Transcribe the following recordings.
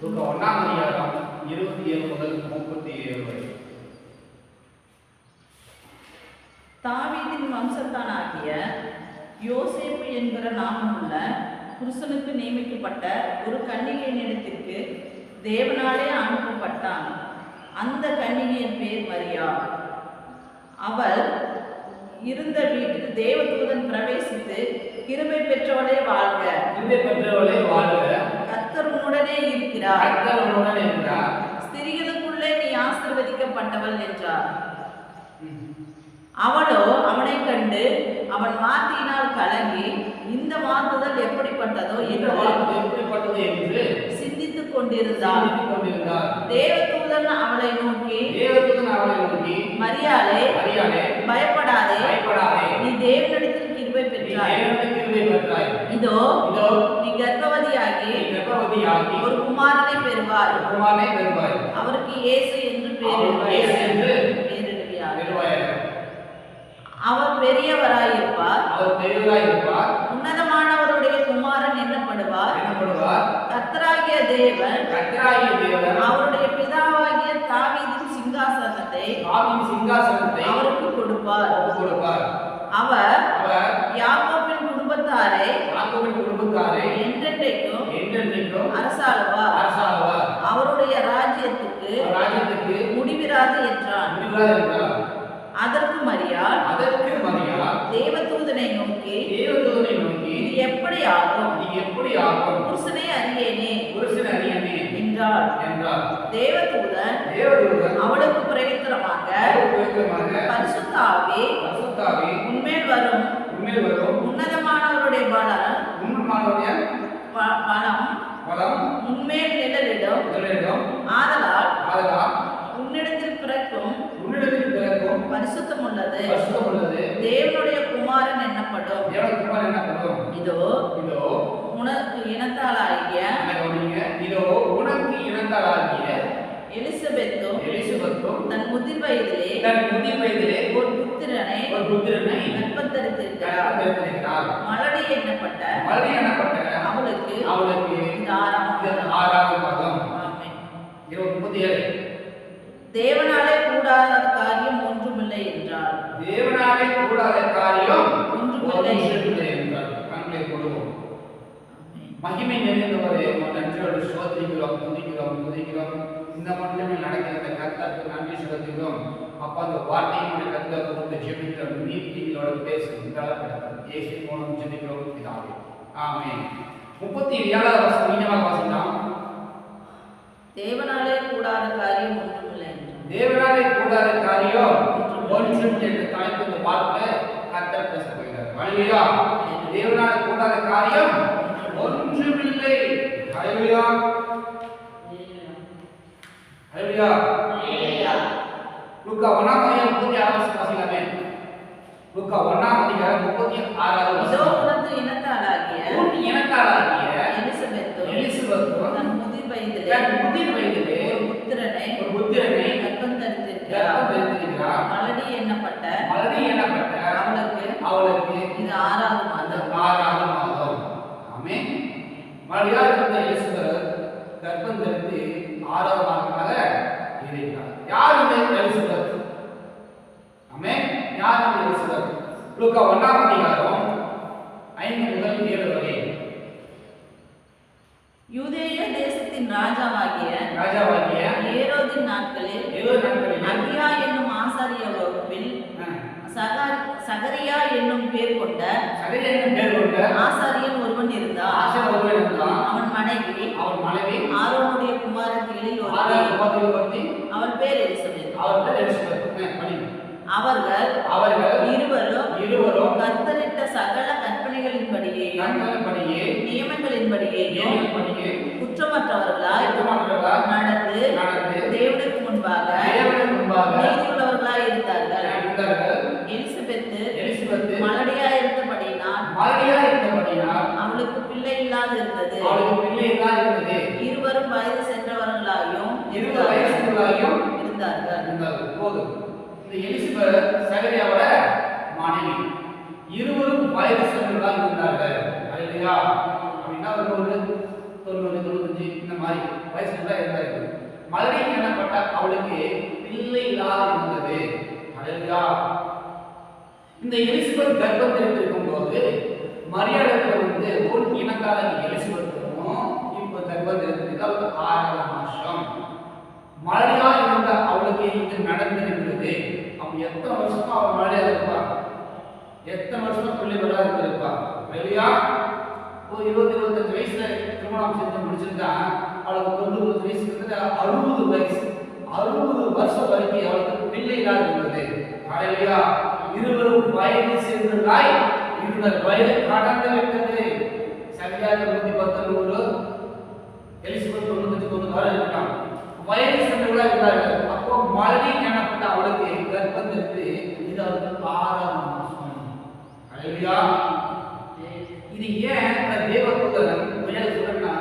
லூக்கா 1ஆம் அதிகாரம் 27 முதல் 37 வரை. தாவீதின் வம்சத்தானாகிய யோசேப்பு என்கிற நாமமுள்ள புருஷனுக்கு நியமிக்கப்பட்ட ஒரு கன்னிகையினிடத்திற்கு தேவனாலே அனுப்பப்பட்டான். அந்த கன்னிகையின் பேர் மரியா. அவள் இருந்த வீட்டில் தேவதூதன் பிரவேசித்து, கிருபை பெற்றவளே வாழ்க, கிருபை பெற்றவளே வாழ்க, கர்த்தர் உன்னுடனே இருக்கிறார், கர்த்தர் உன்னுடனே இருக்கிறார், ஸ்திரீகளுக்குள்ளே நீ ஆசீர்வதிக்கப்பட்டவள் என்றார். அவளோ அவனை கண்டு அவன் வார்த்தையினால் கலங்கி, இந்த வார்த்தைகள் எப்படிப்பட்டது என்று சிந்தித்துக் கொண்டிருந்தாள். தேவதூதன் அவளை நோக்கி, மரியாளே, பயப்படாதே, நீ தேவனிடத்தில் கிருபை பெற்றாய். இதோ நீ கர்ப்பவதியாகி ஒரு குமாரனை பெறுவாய். அவருக்கு இயேசு என்று பெயரிடுவார். அவர் பெரியவராயிருப்பார், உன்னதமானவருடைய குமாரன் என்னப்படுவார். கர்த்தராகிய தேவன் அவருடைய பிதாவாகிய தாவீதின் சிங்காசனத்தை அவருக்கு கொடுப்பார். அவர் யாக்கோபின் குடும்பத்தாரை என்றென்றைக்கும் அரசாளுவார். அவருடைய ராஜ்யத்துக்கு முடிவிராது என்றான். அதற்கு மரியாள் தேவதூதனை நோக்கி, இது எப்படி ஆகும்? புருஷனை அறியேனே என்றாள். தேவதூதன் அவளுக்கு பிரயுத்தரமாக, பரிசுத்த ஆவி உன்மேல் வரும், உன்னதமானவருடைய பலம் உன்மேல் நிழலிடும். ஆதலால் உன்னிடத்தில் பிறக்கும் பரிசுத்தம் உள்ளது தேவனுடைய குமாரன் என்னப்படும். இதோ உனக்கு இனத்தாளாகிய எலிசபெத்தும் தன் முதிர் வயதிலே ஒரு புத்திரனை கர்ப்பந்தரித்திருக்கிறார். மலடி எண்ணப்பட்ட அவளுக்கு இது 6ஆம் மாதம். தேவனாலே கூடாத காரியம் ஒன்றுமில்லை என்றார். ஒன்றுமில்லை என்றார். கண்களை போடுவோம். மகிமை நிறைந்தவரே, நன்றியோடு சோதரிக்கிறோம், துதிக்கிறோம். இந்த மண்டலத்தில் நடக்கிற கர்த்தருக்கு நன்றி செலுத்துகிறோம். அப்பா, அந்த வார்த்தையினுடைய கர்த்தர் கொடுத்து ஜெபிக்கிறோம். நீதிகளோட பேசி இயேசு மூலம் ஜெபிக்கிறோம் பிதாவே. ஆமென். 37வது வசனம் மீனமாக வாசிக்கலாம். தேவனாலே கூடாத காரியம் ஒன்றுமில்லை. தேவனாலே கூடாத காரியம் ஒன்றுமில்லை என்ற தலைப்பு வார்த்தை கர்த்தர் பேச போகிறார். ஹல்லேலூயா. தேவனாலே கூடாத காரியம் ஒன்றுமில்லை. ஹல்லேலூயா. ஹல்லேலூயா. லூக்கா 1ஆம் அதிகாரம் 36 வாசிக்கலாமே. லூக்கா 1ஆம் அதிகாரம் 36 இதோ உனக்கு இனத்தாளாகிய எலிசபெத்தும் தன் முதிர் வயதிலே ஒரு புத்திரனை கர்ப்பந்தரித்திருக்கிறார். மலடி எண்ணப்பட்ட அவளுக்கு இது 6ஆவது மாதம். ஆமென். மரியாள் இருந்த எலிசபெத் கர்ப்பம் தரித்து 6ஆவது மாதமாக இருக்கிறார். யார் இந்த எலிசபெத்? ஆமென். யார் இந்த எலிசபெத்? லூக்கா 1ஆம் அதிகாரம் 5 முதல் 7 வரை. யூதேய தேசத்தின் ராஜாவாகிய ஏரோதின் நாட்களில் அபியா என்னும் ஆசாரிய வகுப்பில் சகரியா என்னும் பேர் கொண்ட ஆசாரியன் ஒருவன் இருந்தான். அவன் மனைவி ஆரோனுடைய குமாரத்திகளில் ஒருத்தி. அவள் பேர் எலிசபெத். அவர்கள் இருவரும் கர்த்தரிட்ட சகல கற்பனைகளின்படியேயும் நியமங்களின்படியேயும் குற்றமற்றவர்களாய் நடந்து தேவனுக்கு முன்பாக நீதியுள்ளவர்களாய் இருந்தார்கள். எலிசபெத்து மலடியாய் இருந்தபடியினால் அவளுக்கு பிள்ளை இல்லாது இருந்தது. இருவரும் வயது சென்றவர்களாயும் இருந்தார்கள். எலிசபெத் சகரியாவோட மனைவி, இருவரும் வயது சென்றவர்களாக இருந்தார்கள். அப்படின்னா ஒரு 90 95 இந்த மாதிரி வயசுல தான் இருந்தாரு. மலடி எனப்பட்ட அவளுக்கு பிள்ளை இல்லாது இருந்தது. ஹalleluya. இந்த எலிசபெத் கர்ப்பம் தெரிந்திருக்கும் போது மரியாதையில வந்து ஒரு இனக்காரங்க எலிசபெத்தும் இப்ப கர்ப்பம் தெரிந்திருக்கு. அவளுக்கு 6 மாசம். மலடியா இருந்த அவளுக்கு இது நடந்திருக்கிறது. அப்ப எத்தனை வருஷமா அவள் மலடியா இருப்பா? எத்தனை வருஷமா பிள்ளை பெறா இருந்திருப்பா? ஹalleluya. ஒரு 20 25 வயசுல திருமணம் செஞ்சு முடிச்சிருந்தா அவளுக்கு 90 வயசு இருந்து 60 வயசு 60 வருஷம் வரைக்கும் அவளுக்கு பிள்ளை இல்லாத இருந்தது. ஹalleluya. இருவரும் வயது சென்றதாய் இருந்த வயது கடந்து விட்டது. சரியாக 119 எலிசபெத் 95 வரை இருக்காங்க. வயது சென்றவளா இருந்தார்கள். அப்போ மலடி எனப்பட்ட அவளுக்கு கர்ப்பம் தெரிந்து இது அவளுக்கு 6 மாசம். ஹalleluya. இது ஏன் தேவதூதன் மேல சொல்றா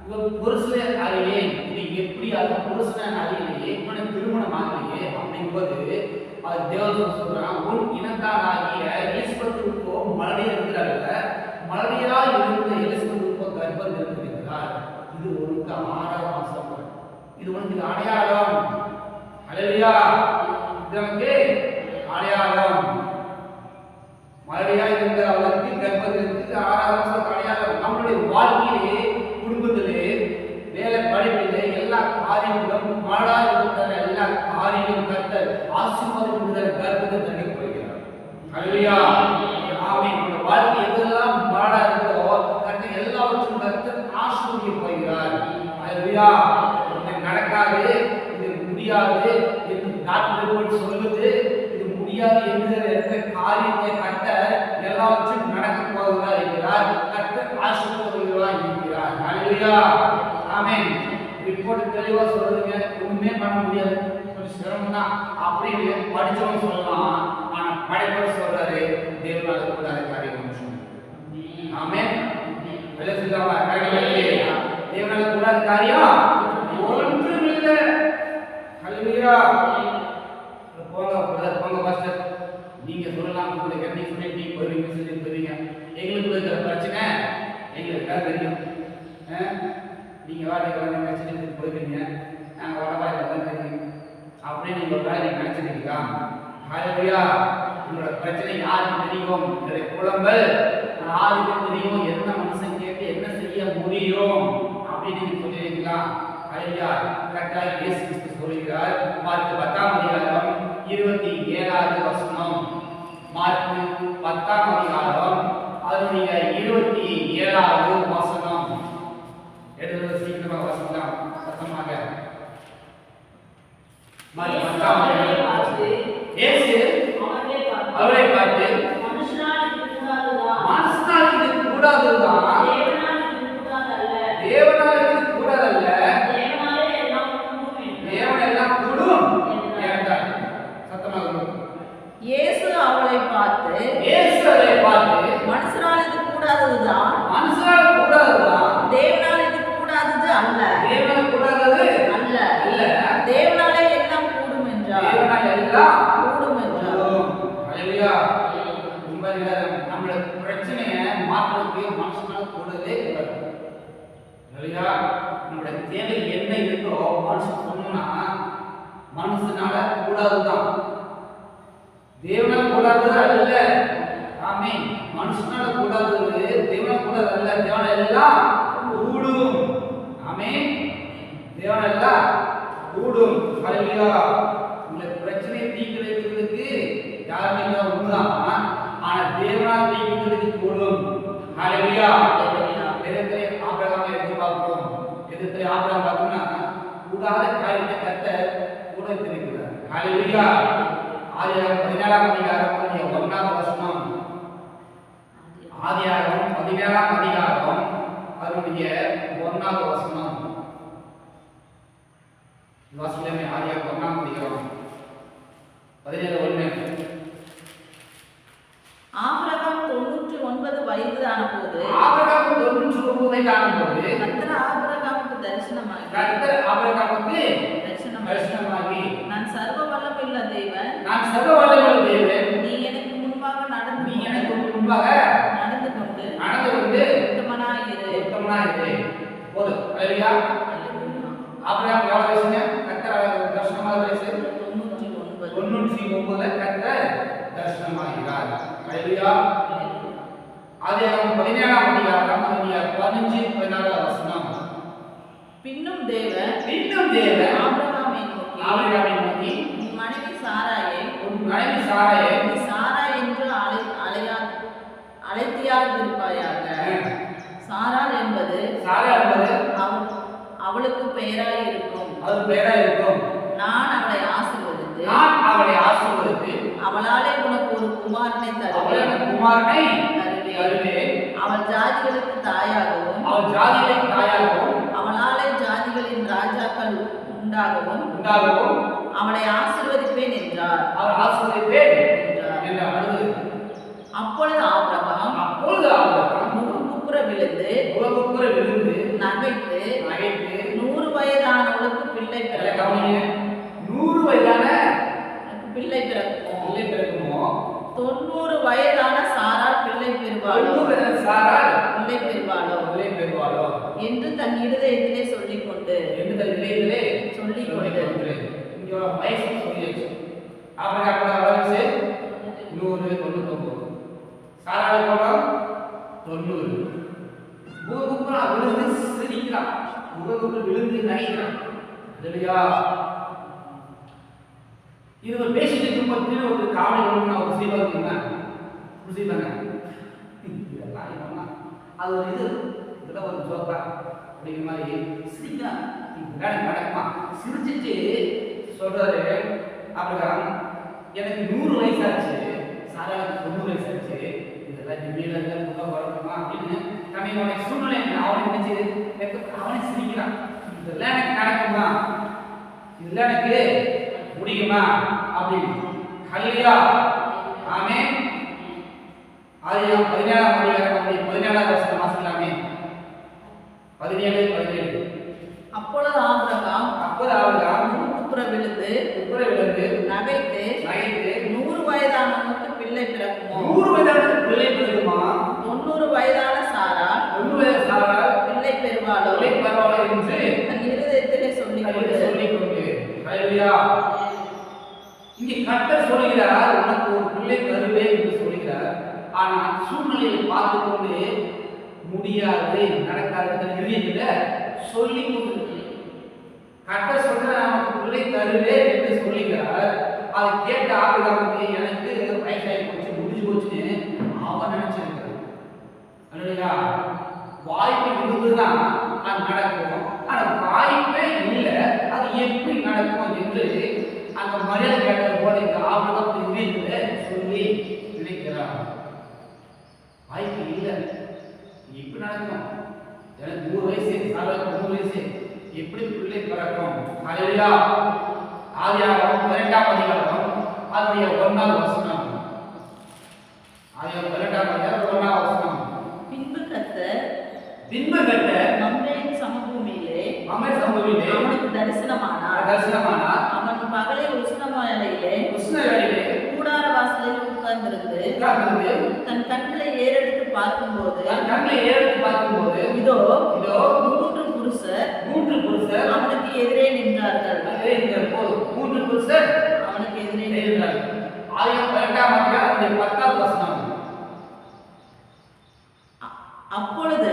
இவர் புருஷனை அறியே, இது எப்படி அது புருஷனை அறியலையே, இவனை திருமணம் ஆகலையே அப்படிங்கும்போது அது தேவதூதன் சொல்றான், உன் இனத்தானாகிய எலிசபெத்துக்கோ மலடியா இருக்கிறார்கள, மலடியா இருந்த எலிசபெத்துக்கோ கர்ப்பம் தெரிந்திருக்கிறார். இது உனக்கு 6 மாசம். இது உனக்கு அடையாளம். ஹalleluya. இது நமக்கு அடையாளம். மலடியா இருந்த அவளுக்கு கர்ப்பத்திற்கு 6 மாசம் அடையாளம். நம்மளுடைய வாழ்க்கையிலே, குடும்பத்திலே, வேலை படிப்பிலே எல்லா காரியங்களும் மாடா இருக்கிற எல்லா காரியங்களும் கர்த்தர் ஆசீர்வாதப்படுகிற கர்ப்பத்தை தண்ணி போகிறார். ஹalleluya. ஆமென். இந்த வாழ்க்கை எதெல்லாம் மாடா இருக்கிறதோ கர்த்தர் எல்லாவற்றையும் கர்த்தர் ஆசீர்வதிக்க போகிறார். ஹalleluya. இது நடக்காது, இது முடியாது என்று டாக்டர் ரிப்போர்ட் சொல்லுது. இது முடியாது என்கிற காரியத்தை கர்த்தர் எல்லாவற்றையும் நடக்க போகிறார் என்கிறார். கர்த்தர் ஆசீர்வதிக்கிறார் என்கிறார். ஹalleluya. ஆமென். ரிப்போர்ட் தெளிவா சொல்றதுங்க, ஒண்ணுமே பண்ண முடியாது, கொஞ்சம் சிரமம் தான் அப்படின்னு படிச்சவங்க சொல்லலாம். ஆனா படைப்பவர் சொல்றாரு, தேவனால கூடாத காரியம் ஒன்றும். ஆமென். வெளியே சொல்லுவாங்க கரெக்டா? தேவனால கூடாத காரியம் ஒன்றும் இல்லை. ஹalleluya. போங்க பிரதர், போங்க பாஸ்டர், நீங்க சொல்லலாம், உங்களுக்கு என்ன சொல்லிட்டு போவீங்க சொல்லிட்டு போவீங்க. எங்களுக்கு இருக்கிற பிரச்சனை எங்களுக்கு தெரியும். நீங்க வாடகை நினைச்சிட்டு போயிருக்கீங்க, நாங்க வடவாயில வந்துருக்கீங்க அப்படின்னு நீங்க ஒரு வேலை நினைச்சிருக்கீங்களா? ஹalleluya. உங்களோட பிரச்சனை யாருக்கு தெரியும்? உங்களுடைய புலம்பல் யாருக்கு தெரியும்? என்ன மனுஷன் கேட்டு என்ன செய்ய முடியும் அப்படின்னு நீங்க சொல்லிருக்கீங்களா? ஹalleluya. கர்த்தர் இயேசு கிறிஸ்து சொல்கிறார், மார்க் 10ஆம் அதிகாரம் 27வது வசனம். மார்க் 10ஆம் அதிகாரம் அதனுடைய 27வது வசனம். எடுத்து சீக்கிரமாக வாசிக்கலாம் சத்தமாக. மார்க் 10ஆம் அதிகாரம் இயேசு அவரை பார்த்து மனுஷனால் இது கூடாததுதான், தேவனால் இது கூடாதல்ல, தேவன் எல்லாம் கூடும் என்றார். சத்தமாக இயேசு அவளை பார்த்து மனுஷனால் இது கூடாததுதான், தேவனால் இது கூடாதது அல்ல, தேவனாலே எல்லாம் கூடும் என்றார். கூடும் என்றார். ஹalleluya. நம்மளோட பிரச்சனையை மாற்றத்துக்கு மனுஷனால கூடவே கூடாது. ஹalleluya. நம்மளோட தேவை என்ன இருக்கோ மனுஷன் சொன்னா மனுஷனால கூடாதுதான், தேவனால கூடாதது அல்ல. ஆமென். மனுஷனால கூடாதது தேவனால கூடாது அல்ல, தேவனால எல்லாம் கூடும். ஆமென். தேவனால எல்லாம் கூடும். ஹalleluya. உங்க பிரச்சனையை தீர்க்க வைக்கிறதுக்கு யாருமே இல்ல, உண்மைதான். ஆனா தேவனால தீர்க்கிறதுக்கு கூடும். ஹalleluya. வேதத்திலே ஆபிரகாமை எடுத்து பார்ப்போம். வேதத்திலே ஆபிரகாம் பார்த்தோம்னா கூடாத காரியத்தை கர்த்தர் கூட வைத்திருக்கிறார். ஹalleluya. ஆதியாகமம் 17ஆம் அதிகாரம் 1வது வசனம். ஆதியாகமம் 17ஆம் அதிகாரம் அதனுடைய 1வது வசனம். வாசிக்கலாமே. ஆதியாகமம் 1ஆம் அதிகாரம் 17:1. ஆபிரகாம் 99 வயது ஆனபோது கர்த்தர் ஆபிரகாமுக்கு தரிசனமாகி நான் சர்வ வல்லமையுள்ள தேவன், நீ எனக்கு முன்பாக நடந்து கொண்டு உத்தமனாயிரு. ஆபிரகாம் எவ்வளவு வயசுங்க? கர்த்தர் தரிசனமான வயசு 99. 99ல கர்த்தர் தரிசனமாகிறார். ஹல்லேலூயா. ஆதியாகமம் 17ஆம் அதிகாரம் 15 16 வசனம். பின்னும் தேவன் ஆபிரகாமை நோக்கி உன் மனைவி சாராயை நீ சாரா என்று அழைத்தியாதிருப்பாயாக. சாராள் என்பது அவளுக்கு பெயராய் இருக்கும். நான் அவளை ஆசீர்வதித்து அவளாலே உனக்கு ஒரு குமாரனை தருவேன். அவள் ஜாதிகளுக்கு தாயாகவும் அவளாலே ஜாதிகளின் ராஜாக்கள் உண்டாகவும் அவளை ஆசீர்வதிப்பேன் என்றார். அப்பொழுது ஆபிரகாம் முகங்குப்புற விழுந்து நகைத்து 100 வயதானவளுக்கு பிள்ளை பிறக்குமோ 90 வயதான சாராள் பிள்ளை பெறுவாளோ என்று தன் இருதயத்திலே சொல்லிக்கொண்டு இது பேசிட்டு இருக்கும்போது ஒரு காவலி ஒரு செய்வாங்க அது ஒரு இதெல்லாம் ஒரு ஜோக்கா அப்படிங்கிற மாதிரி சிரிக்கிறான். நடக்குமா சிரிச்சிட்டு சொல்றாரு ஆபிரகாம், எனக்கு 100 வயசாச்சு, சாராளுக்கு 90 வயசாச்சு, இதெல்லாம் ஜிம்மியில முகம் வரணுமா அப்படின்னு தன்னுடைய சூழ்நிலை அவனை நினைச்சு அவனை சிரிக்கிறான். இதெல்லாம் எனக்கு நடக்குமா, இதெல்லாம் எனக்கு முடியுமா அப்படின்னு. ஹல்லேலூயா. ஆமென். ஆதியாகமம் 17ஆம் அதிகாரம் 17ஆவது வசனம் வாசிக்கலாமே. 17. அப்பொழுது ஆபிரகாம் முகங்குப்புற விழுந்து நகைத்து 100 வயதானவனுக்கு பிள்ளை பிறக்குமா 90 வயதான சாரா பிள்ளை பெறுவாளோ என்று தன் இருதயத்திலே சொல்லிக்கொண்டு. ஹல்லேலூயா. இங்கே கர்த்தர் சொல்கிறார், உனக்கு ஒரு பிள்ளை தருவேன் என்று சொல்கிறார். ஆனால் சூழ்நிலையை பார்த்து கொண்டு முடியாது, நடக்காது இருந்த சொல்லி கொண்டு கர்த்தர் சொல்ற நமக்கு பிள்ளை தருவேன் என்று சொல்லுகிறார். அதை கேட்ட ஆபிரகாமுக்கு எனக்கு வயசாகி போச்சு, முடிஞ்சு போச்சுன்னு அவன் நினைச்சிருக்கிறான். அல்லேலூயா. வாய்ப்பு இருந்துதான் அது நடக்கும், ஆனால் வாய்ப்பே இல்லை, அது எப்படி நடக்கும் என்று அந்த மரியாதை கேட்டது போல இந்த ஆபிரகாம் சொல்லி நினைக்கிறார். வாய்ப்பு இல்லை, எப்படி நடக்கும்? எனக்கு 100 வயசு, சாராளுக்கு 100 வயசு, எப்படி பிள்ளை பிறக்கும்? ஹல்லேலூயா. ஆதியாகமம் 18ஆம் அதிகாரம் அதனுடைய 1வது வசனம். ஆதியாகமம் 18ஆம் அதிகாரம் 1வது வசனம். பின்பு கர்த்தர் மம்ரேயின் சமபூமியிலே அவனுக்கு தரிசனமானார். அவன் பகலை உஷ்ணமலையிலே கூடார வாசலில் உட்கார்ந்திருந்து தன் கண்களை ஏறெடுத்து பார்க்கும்போது இதோ 3 புருஷர் அவனுக்கு எதிரே நின்றார்கள். மூன்று புருஷர் அவனுக்கு எதிரே நின்றார்கள். ஆதியாகமம் 18ஆம் அதிகாரம் 10வது வசனம். அப்பொழுது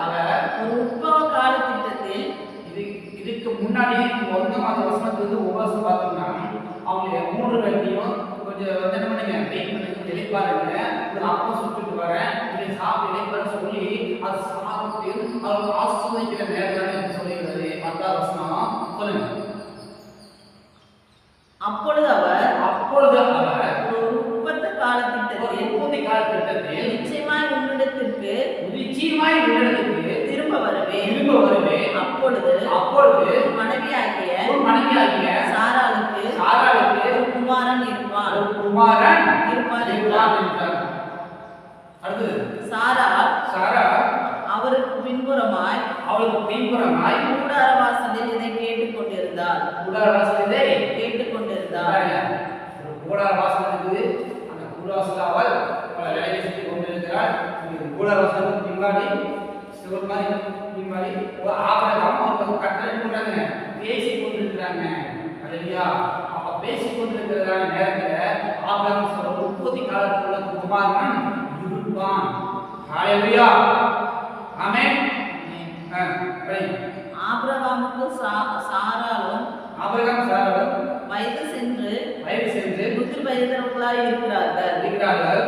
அவர் ஒரு உற்பவ கால திட்டத்தில் இதுக்கு முன்னாடி 1ஆம் வசனத்துல உபவாசம் பார்த்தோம்னா அவங்க 3 பேரையும் கொஞ்சம் என்ன பண்ணுங்க, வெயிட் பண்ணி இழைப்பாருங்க, அப்போ சுட்டுட்டு வரேன், இதை சாப்பிட்டு இழைப்பாரு சொல்லி அது சாப்பிட்டு அவர் ஆசீர்வதிக்கிற நேரம் சொல்லுகிறது. 10ஆம் வசனம் சொல்லுங்க. அப்பொழுது அவர் ஒரு உற்பத்தி கால திட்டத்தில் நிச்சயமாய் உன்னிடத்திற்கு திரும்ப வருவேன். அப்பொழுது மனைவியாகிய சாராளுக்கு ஒரு குமாரன் இருப்பான் என்றார். சாரா அவருக்கு பின்புறமாய் கூடார வாசலில் இதை கேட்டுக்கொண்டிருந்தார். கூடார வாசல் இருக்குது, அந்த கூடாரத்தில் அவள் பல வேலையை செஞ்சு கொண்டிருக்கிறாள். கூடார வாசலுக்கு பின்னாடி சிவர் மாதிரி பின்னாடி ஆபிரகாம் பேசிக் கொண்டிருக்கிறாங்க. ஹalleluya. அப்ப பேசிக் கொண்டிருக்கிறதான நேரத்துல ஆபிரகாம் சொல்ற 30 காலத்துக்குள்ள குமாரன் இருப்பான். ஹalleluya. ஆமென். ஆபிரகாமுக்கு சாராளும் வயது சென்று முதிர் வயதினர்களாய் இருக்கிறார்கள்.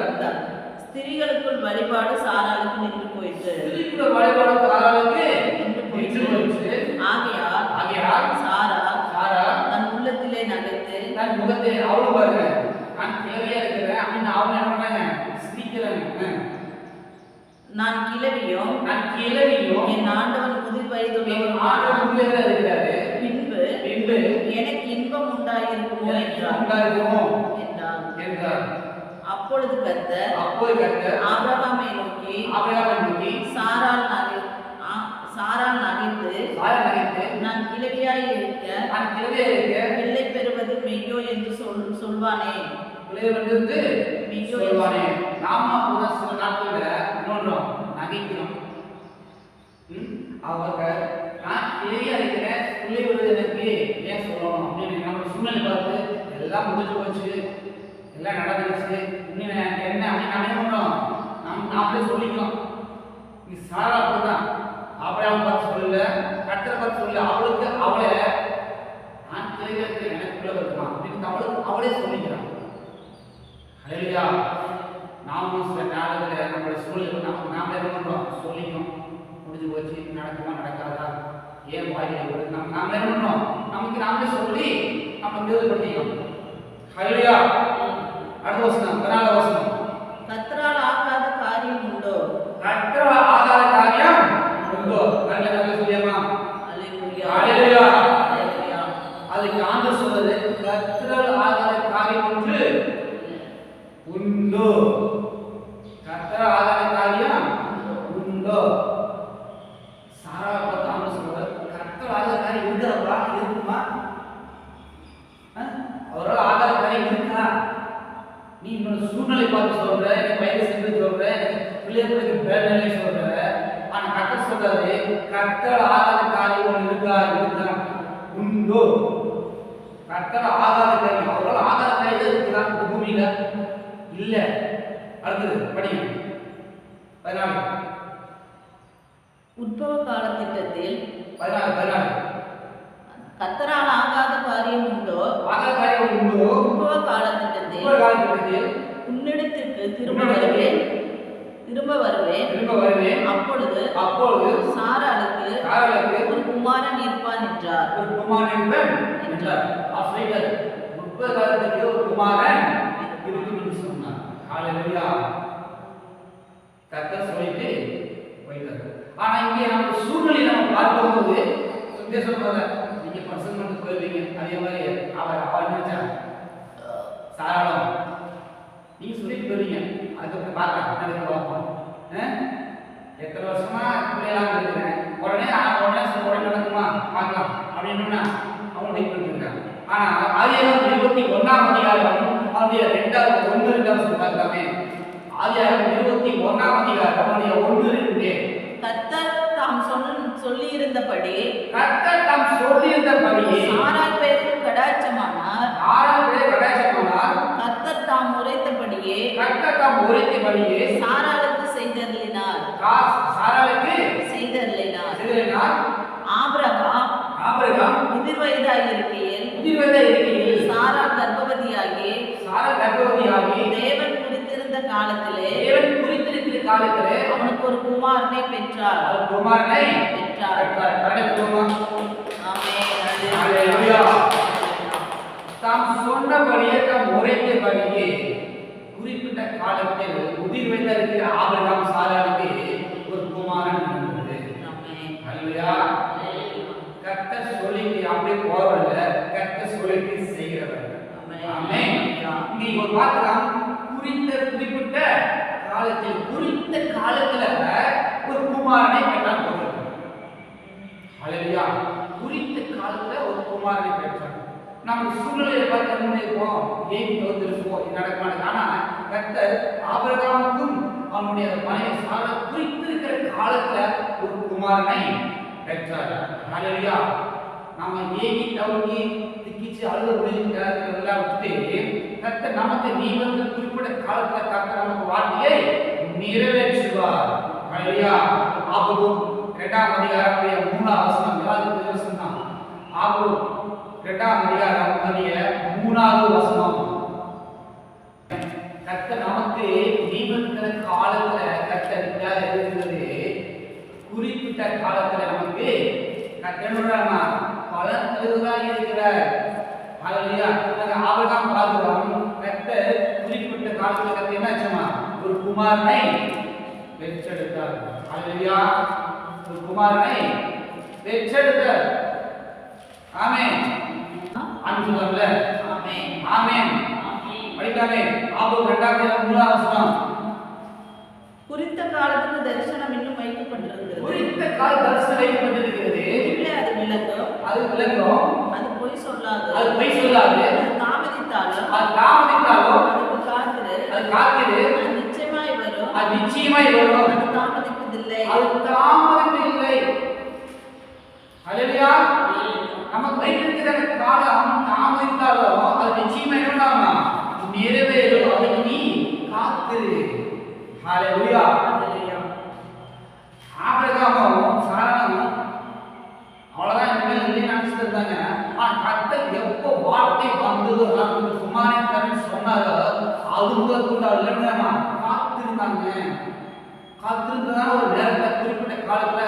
ஸ்திரீகளுக்குள் வழிபாடு சாராளுக்கு நின்று போயிற்று. ஆகையால் சாரா தன் உள்ளத்திலே நகைத்து தன் முகத்தை அவளும் பாருங்க, நான் கிழவியா இருக்கிறேன் அப்படின்னு அவன் என்ன பண்ணாங்க, சிரிக்கிறாங்க. நான் கிழவியும் என் ஆண்டவன் முதிர் வயதுள்ளவரும் இருக்கிறாரு. பின்பு எனக்கு இன்பம் உண்டாயிருக்குமோ என்றார். அப்பொழுது கர்த்தர் ஆபிரகாமை நோக்கி சாராள் நகைத்து நான் கிழவியாய் இருக்க பிள்ளை பெறுவது மெய்யோ என்று சொல்வானே. நாம கூட சில நாட்கள்ல நோன்றோம், நகைக்கிறோம். அவங்க நான் கிளியா இருக்கிறேன், பிள்ளை வருது எனக்கு ஏன் சொல்லணும் அப்படின்னு நம்ம சூழ்நிலை பார்த்து எல்லாம் முடிஞ்சு போச்சு, எல்லாம் நடந்துருச்சு, இன்னும் என்ன அப்படின்னு நம்ம என்ன பண்றோம், நாமளே சொல்லிக்கிறோம். நீ சாரா அப்படிதான் ஆபிரகாம் பார்த்து சொல்லல, கர்த்தரை பார்த்து சொல்லல, அவளுக்கு அவளை நான் கிளியா இருக்கிறேன் எனக்கு பிள்ளை வருமா அப்படின்னு அவளே சொல்லிக்கிறான். ஹalleluya. நாமும் சில நாடுகளில் நம்மளுடைய சூழ்நிலை நாம என்ன பண்றோம், சொல்லிக்கிறோம். முடிஞ்சு போச்சு, நடக்குமா நடக்காதா, ஏன் வாய்ப்பு நாம என்ன பண்றோம், நமக்கு நாமளே சொல்லி நம்ம தேர்வு பண்ணிக்கிறோம். ஹalleluya. அடுத்த வசனம், 14வது வசனம். கர்த்தரால் ஆகாத காரியம் உண்டோ? கர்த்தரால் ஆகாத காரியம் உண்டோ? நல்ல சொல்லியமா. ஹalleluya. ஹalleluya. அதுக்கு ஆண்டவர் சொல்றது, கர்த்தரால் ஆகாத காரியம் ஒன்று உண்டோ. கர்த்தரால் ஆகாத காரியம் உண்டோ. சாரா பார்த்து ஆண்டவர் சொல்றாரு, கர்த்தரால் ஆகாத காரியம் இருக்குமா? அவரால் ஆகாத காரியம் இருக்கா? நீ இன்னொரு சூழ்நிலை பார்த்து சொல்ற, எனக்கு வயது சென்று சொல்ற, பிள்ளைகளுக்கு பேரநிலை சொல்ற. ஆனா கர்த்தர் சொல்றாரு, கர்த்தரால் ஆகாத காரியம் ஒன்று இருக்கா உண்டோ. கர்த்தரால் ஆகாத காரியம், அவரால் ஆகாத காரியம் இருக்குதா இந்த பூமியில? இல்ல. அடுத்தது படிங்க. 14. உத்பவ கால திட்டத்தில் 14 கர்த்தரால் ஆகாத காரியம் உண்டோ? உத்பவ கால திட்டத்தில் உன்னிடத்திற்கு திரும்ப வருவேன். அப்பொழுது சாராளுக்கு ஒரு குமாரன் இருப்பான் என்றார். உத்பவ காலத்துக்கு ஒரு குமாரன் இருக்கும் என்று சொன்னார். ஹalleluya. கர்த்தர் சொல்லிட்டு போயிட்டார். ஆனா இங்கே நம்ம சூழ்நிலை நம்ம பார்க்கும்போது சொல்றத நீங்க பர்சன் பண்ணி போயிருவீங்க. அதே மாதிரி அவ நினைச்சா சாராளம் நீங்க சொல்லிட்டு போயிருவீங்க. அதுக்கப்புறம் பார்க்கலாம் பார்ப்போம். எத்தனை வருஷமா பிள்ளைலாம் இருக்கிறேன், உடனே நடக்குமா பார்க்கலாம் அப்படின்னு அவங்க வெயிட் பண்ணிருக்காங்க. ஆனா ஆதியாகமம் 21ஆம் அதிகாரம் அவருடைய 2வது பார்க்கலாமே. ஆதியாகமம் 21ஆம் அதிகாரம் அவருடைய 1-2. கர்த்தர் தாம் சொல்லியிருந்தபடி சாராள் பேரில் கடாட்சமானார். கர்த்தர் தாம் உரைத்தபடியே சாராளுக்கு செய்தருளினார். ஆபிரகாம் முதிர் வயதாயிருக்கையில் சாராள் கர்ப்பவதியாகி தேவன் குறித்திருந்த காலத்திலே அவனுக்கு ஒரு குமாரனை பெற்றார். தாம் சொன்னபடியே தாம் உரைத்தபடியே குறிப்பிட்ட காலத்தில் முதிர் வயதில் ஆபிரகாம் சாராளுக்கு ஒரு குமாரன் இருந்தது. ஹalleluya. கர்த்தர் சொல்லிட்டு அப்படியே போறவல்ல, கர்த்தர் சொல்லிட்டு செய்கிறவர். ஆமென். இங்க ஒரு பார்க்கலாம், குறிப்பிட்ட காலத்துல ஒரு குமாரனை பெற்றார். ஹalleluya. குறித்த காலத்துல ஒரு குமாரனை பெற்றார். நம்ம சூழ்நிலையை பார்க்க முன்னேற்போம், ஏன் தோற்றிருப்போம், இது நடக்காது. ஆனா கர்த்தர் ஆபிரகாமுக்கும் அவனுடைய மனைவி சாரா குறித்திருக்கிற காலத்துல ஒரு குமாரனை பெற்றார். ஹalleluya. நாம ஏகி தவுங்கி திக்கிச்சு அழுத ஒளிஞ்சிருக்கிறதெல்லாம் விட்டுட்டு கர்த்தர் நமக்கு நீ வந்து குறிப்பிட்ட காலத்துல கர்த்தர் நமக்கு வார்த்தையை நிறைவேற்றுவார். ஹல்லேலூயா. ஆபூம் 2ஆம் அதிகாரமுடைய 3ஆம் வசனம், 7வது வசனம் தான். ஆபூம் 2ஆம் அதிகாரம் 3வது வசனம். கர்த்தர் நமக்கு நியமிக்கிற காலத்துல கர்த்தர் இருக்கிறது, குறிப்பிட்ட காலத்துல நமக்கு கர்த்தருடைய பலன் தருவதாக இருக்கிறார். ஹல்லேலூயா. நாங்க ஆபிரகாம் பார்க்கிறோம், கர்த்தர் குறிப்பிட்ட காலத்துல கர்த்தர் என்னாச்சுமா ஒரு குமாரனை பெற்றெடுத்தார். ஹல்லேலூயா. ஒரு குமாரனை பெற்றெடுத்தார். ஆமென். அன்புள்ள ஆமென் ஆமென். படிக்காமே ஆபூம் 2ஆம் அதிகாரம் 3ஆம் வசனம். குறித்த காலத்துக்கு தரிசனம் இன்னும் வைக்கப்பட்டிருக்கிறது. குறித்த கால தரிசனம் வைக்கப்பட்டிருக்கிறது. அது விளங்கும், அது விளங்கும், அது பொய் சொல்லாது, அது பொய் சொல்லாது, அது தாமதித்தாலும் அதுக்கு காத்திரு, அது காத்திரு, அது நிச்சயமாய் வரும், அது நிச்சயமாய் வரும், அது தாமதிப்பதில்லை, அது தாமதிப்பதில்லை. ஹல்லேலூயா. நமக்கு வைத்திருக்கிற காலம் தாமதித்தாலும் அது நிச்சயமா என்னடாமா நிறைவேறும். அதுக்கு நீ காத்திரு. ஹல்லேலூயா. ஆபிரகாமும் சாராவும் அவ்வளவுதான் இனிமேல் இல்லை நினைச்சிட்டு இருந்தாங்க. ஆனா கர்த்தர் எப்போ வார்த்தை வந்ததோ நமக்கு குமாரன் தரேன்னு சொன்னாரோ அது முதல் கூட இல்லைன்னா காத்திருந்தாங்க. காத்திருந்ததான ஒரு நேரத்தில் குறிப்பிட்ட காலத்துல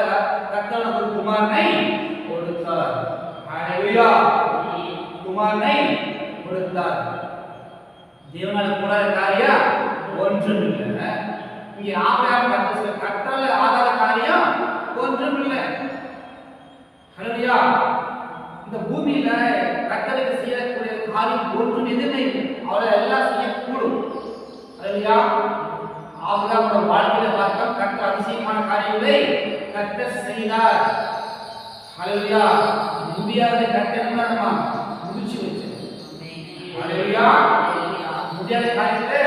கர்த்தர் ஒரு குமாரனை கொடுத்தார். ஹல்லேலூயா. குமாரனை கொடுத்தார். தேவனால கூடாத காரியம் ஒன்றும் இல்லை. இங்கே ஆபிரகாம் கர்த்தரால ஆகாத காரியம் ஒன்றும் இல்லை. ஹல்லேலூயா. இந்த பூமியில கர்த்தருக்கு செய்யக்கூடிய காரியம் ஒன்றும் எதுவுமே இல்லை. அவரை எல்லாம் செய்யக்கூடும். ஹல்லேலூயா. ஆபிரகாமோட வாழ்க்கையில பார்த்தோம், கர்த்தர் அதிசயமான காரியங்களை கர்த்தர் செய்தார். ஹல்லேலூயா. முடியாத கர்த்தர் நம்ம முடிச்சு வச்சார். ஹல்லேலூயா. முடியாத காரியத்தை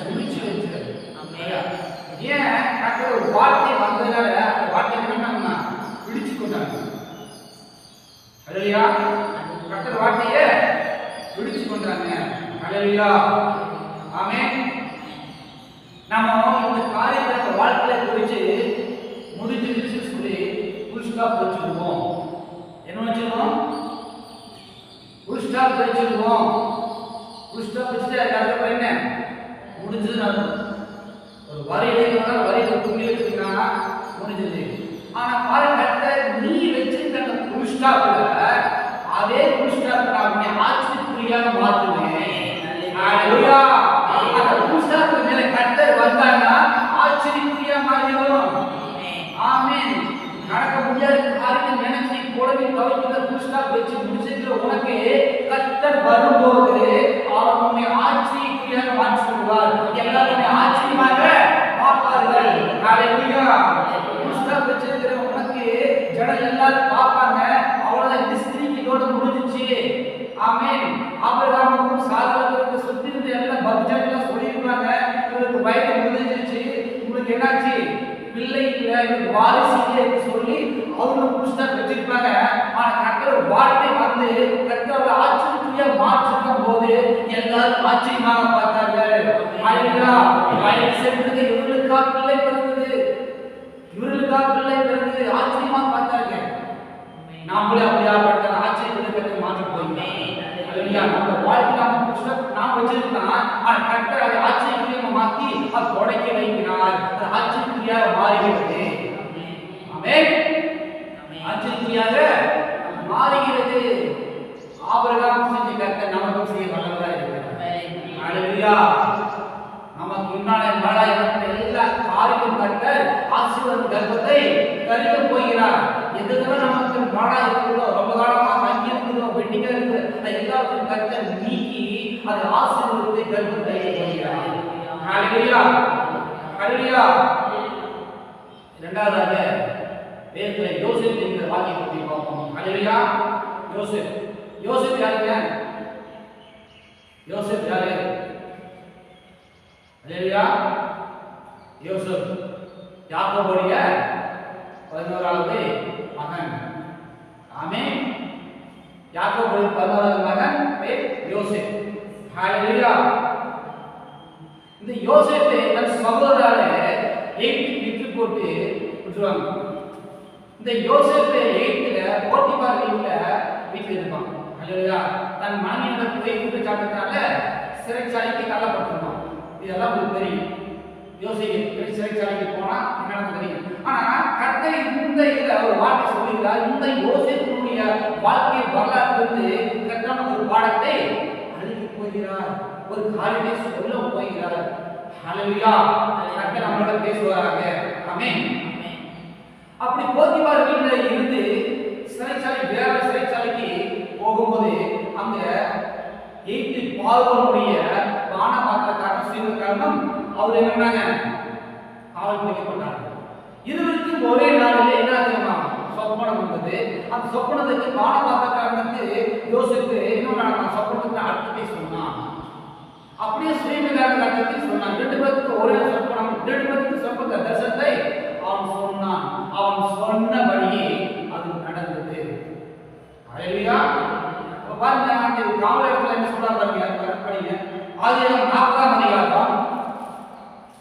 முடிச்சு வச்சார். ஏன் கர்த்தர் ஒரு வார்த்தை வந்ததால அந்த வார்த்தை என்ன பிடிச்சு கொண்டாங்க. ஹல்லேலூயா. கர்த்தர் வார்த்தையை பிடிச்சு கொண்டாங்க. ஹல்லேலூயா. ஆமென். நாம இந்த காரியத்தை நம்ம வாழ்க்கையில குறிச்சு முடிஞ்சிருச்சு சொல்லி ஃபுல் ஸ்டாப் வச்சிருவோம். என்ன வச்சிருவோம்? ஃபுல் ஸ்டாப் வச்சிருவோம். ஃபுல் ஸ்டாப் வச்சுட்டு அதுக்கப்புறம் என்ன முடிஞ்சது நடக்கும். ஒரு வரி எழுதினா வரியை புள்ளி வச்சிருக்கா முடிஞ்சது. ஆனா பாருங்க, நீ வச்சிருக்க அந்த ஃபுல் ஸ்டாப்ல அதே ஃபுல் ஸ்டாப் நான் ஆச்சரியக்குறியாக மாத்துவேன். ஹல்லேலூயா. அந்த ஃபுல் ஸ்டாப் மேல கர்த்தர் வந்தானா ஆச்சரியக்குறியா மாறிடும். ஆமென். நடக்க முடியாத காரியத்தை நினைச்சு போடவே தவிர்க்கிற ஃபுல் ஸ்டாப் வச்சு முடிச்சிருக்கிற உனக்கு கர்த்தர் வரும்போது அவர் உன்னை ஆச்சரியக்குறியாக மாற்றிடுவார். எல்லாருமே ஆச்சரியமாக பார்ப்பார்கள். ஹல்லேலூயா. ஃபுல் ஸ்டாப் வச்சிருக்கிற உனக்கு ஜனம் எல்லாரும் பார்ப்பாங்க. அவ்வளவுதான், இந்த ஸ்திரீக்கு இதோட முடிஞ்சிச்சு. ஆமென். ஆபிரகாமுக்கும் சாராளுக்கும் சுத்தி இருந்த எல்லா பக்தர்களும் சொல்லியிருக்காங்க, இவருக்கு வயது முடிஞ்சிருச்சு, உங்களுக்கு என்னாச்சு பிள்ளை இல்ல, இவருக்கு வாரிசு இல்லைன்னு சொல்லி அவங்க புதுசா வச்சிருப்பாங்க. ஆனா கர்த்தர் வார்த்தை வந்து கர்த்தரோட ஆச்சரியக்குறியா மாற்றிருக்கும் போது எல்லாரும் ஆச்சரியமாக பார்த்தார்கள். ஹல்லேலூயா. வயது சென்றது இவர்களுக்கா பிள்ளை பிறந்தது, இவர்களுக்கா பிள்ளை பிறந்தது, ஆச்சரியமா பார்த்தாங்க. நாமளே அப்படியாப்பட்ட ஆச்சரியத்தை மாற்றி போயிருந்தோம். நம்ம வாழ்க்கை நாம் வச்சிருக்கோம். ஆனா கர்த்தர் அதை ஆச்சரியக்குறியாக மாற்றி அது தொடக்கி வைக்கிறார். அது ஆச்சரியக்குறியாக மாறுகிறது. ஆமென். ஆச்சரியக்குறியாக மாறுகிறது. ஆபிரகாம் செஞ்ச கர்த்தர் நமக்கு செய்ய வல்லவராக இருக்கிறார். ஹல்லேலூயா. நமக்கு முன்னாலே நாளாயிரத்தில் எல்லா காரியம் கர்த்தர் ஆசீர்வாத கர்ப்பத்தை தருக போகிறார். எதுவரை நமக்கு நாளா இருக்கிறதோ, ரொம்ப காலமா தங்கி இருக்கிறதோ, வெட்டிங்க இருக்கிற எல்லாத்தையும் கர்த்தர் நீக்கி அது ஆசீர்வாதத்தை கர்ப்பத்தை போகிறார். ஹல்லேலூயா. ஹல்லேலூயா. இரண்டாவதாக வேதத்துல யோசேப் என்கிற வாக்கியத்தை பற்றி பார்ப்போம். ஹல்லேலூயா. யோசேப். யோசேப் யாருங்க? யோசேப் யாரு? ஹல்லேலூயா. யோசேப் யாக்கோபுடைய 11வது மகன். ஆமென். யாக்கோபு 11வது மகன் பேர் யோசேப். ஹalleluya. இந்த யோசேப்பை தன் சகோதரரால எகிப்துக்கு விற்று போட்டு விட்டுருவாங்க. இந்த யோசேப்பை எகிப்துல போத்திபார் வீட்டுல இருப்பான். ஹalleluya. தன் மனைவியிடம் போய் குற்றச்சாட்டுனால சிறைச்சாலைக்கு தள்ளப்பட்டிருப்பான். இதெல்லாம் உங்களுக்கு தெரியும். யோசேப்பு சிறைச்சாலைக்கு போனா என்ன தெரியும். ஆனா கர்த்தர் இந்த இதுல ஒரு வார்த்தை சொல்லுகிறார். இந்த யோசேப்புடைய வாழ்க்கை வரலாற்றிலிருந்து கர்த்தர் ஒரு பாடத்தை அளிக்க போகிறார். ஒரு காரியத்தை சொல்ல போகிறார். ஹalleluya. கர்த்தர் நம்மளோட பேசுவாராக. ஆமென். அப்படி போத்திபார் வீட்டுல இருந்து வேற சிறைச்சாலைக்கு போகும்போது அங்க எகிப்து பார்வோனுடைய பானபாத்திரக்காரன் சீவக்காரனும் அவர் என்னன்னாங்க காவல் பிடிக்கப்பட்டார். இருவருக்கும் ஒரே நாளில் என்ன ஆச்சுமா சொப்பனம் வந்தது. அந்த சொப்பனத்துக்கு பானபாத்திரக்காரனுக்கு யோசித்து என்ன சொப்பனத்துக்கு அர்த்தத்தை சொன்னான். அப்படியே சுயமிகார அர்த்தத்தை சொன்னான். 2 பேருக்கு ஒரே சொப்பனம், 2 பேருக்கு சொப்பன தரிசனத்தை அவன் சொன்னான். அவன் சொன்னபடியே அது நடந்தது. ஹalleluya. பாருங்க, அந்த காவல் இடத்துல என்ன சொல்றாங்க பாருங்க. ஆதியாகமம் 40ஆம் அதிகாரம்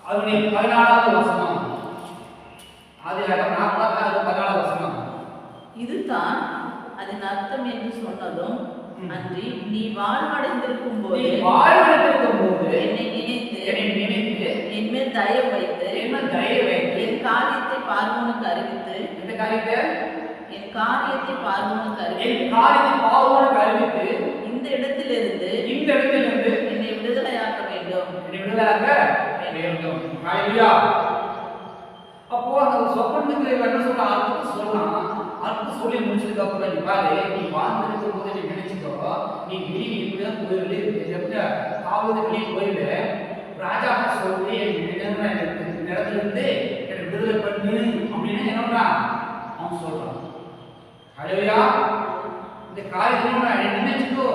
அதனுடைய 14வது வசனம். ஆதியாகமம் 40 வசனம். இதுதான் அதன் அர்த்தம் என்று சொன்னதும் அன்றி நீ வாழ்வடைந்திருக்கும் போது என்னை நினைத்து என் மேல் தயவு வைத்து என் காரியத்தை பார்வோனுக்கு அறிவித்து என் காரியத்தை பார்வோனுக்கு அறிவித்து இந்த இடத்திலிருந்து என்னை விடுதலையாக்க வேண்டும். ஹalleluya. அப்போ அந்த சொப்பனத்துக்கு என்ன சொல்ற அர்த்தம் சொல்லலாம். அர்த்தம் சொல்லி முடிச்சதுக்கு அப்புறம் நீ பாரு, நீ வாழ்ந்திருக்கும் போது நீ நினைச்சுக்கோ, நீ வெளியே இப்படிதான் போயிருந்து காவலுக்கு வெளியே போயிடு ராஜா சொல்லி இடத்துல இருந்து எனக்கு விடுதலை பண்ணு அப்படின்னு என்னன்னா அவன் சொல்றான். ஹalleluya. இந்த காரியத்தை நினைச்சுக்கோ,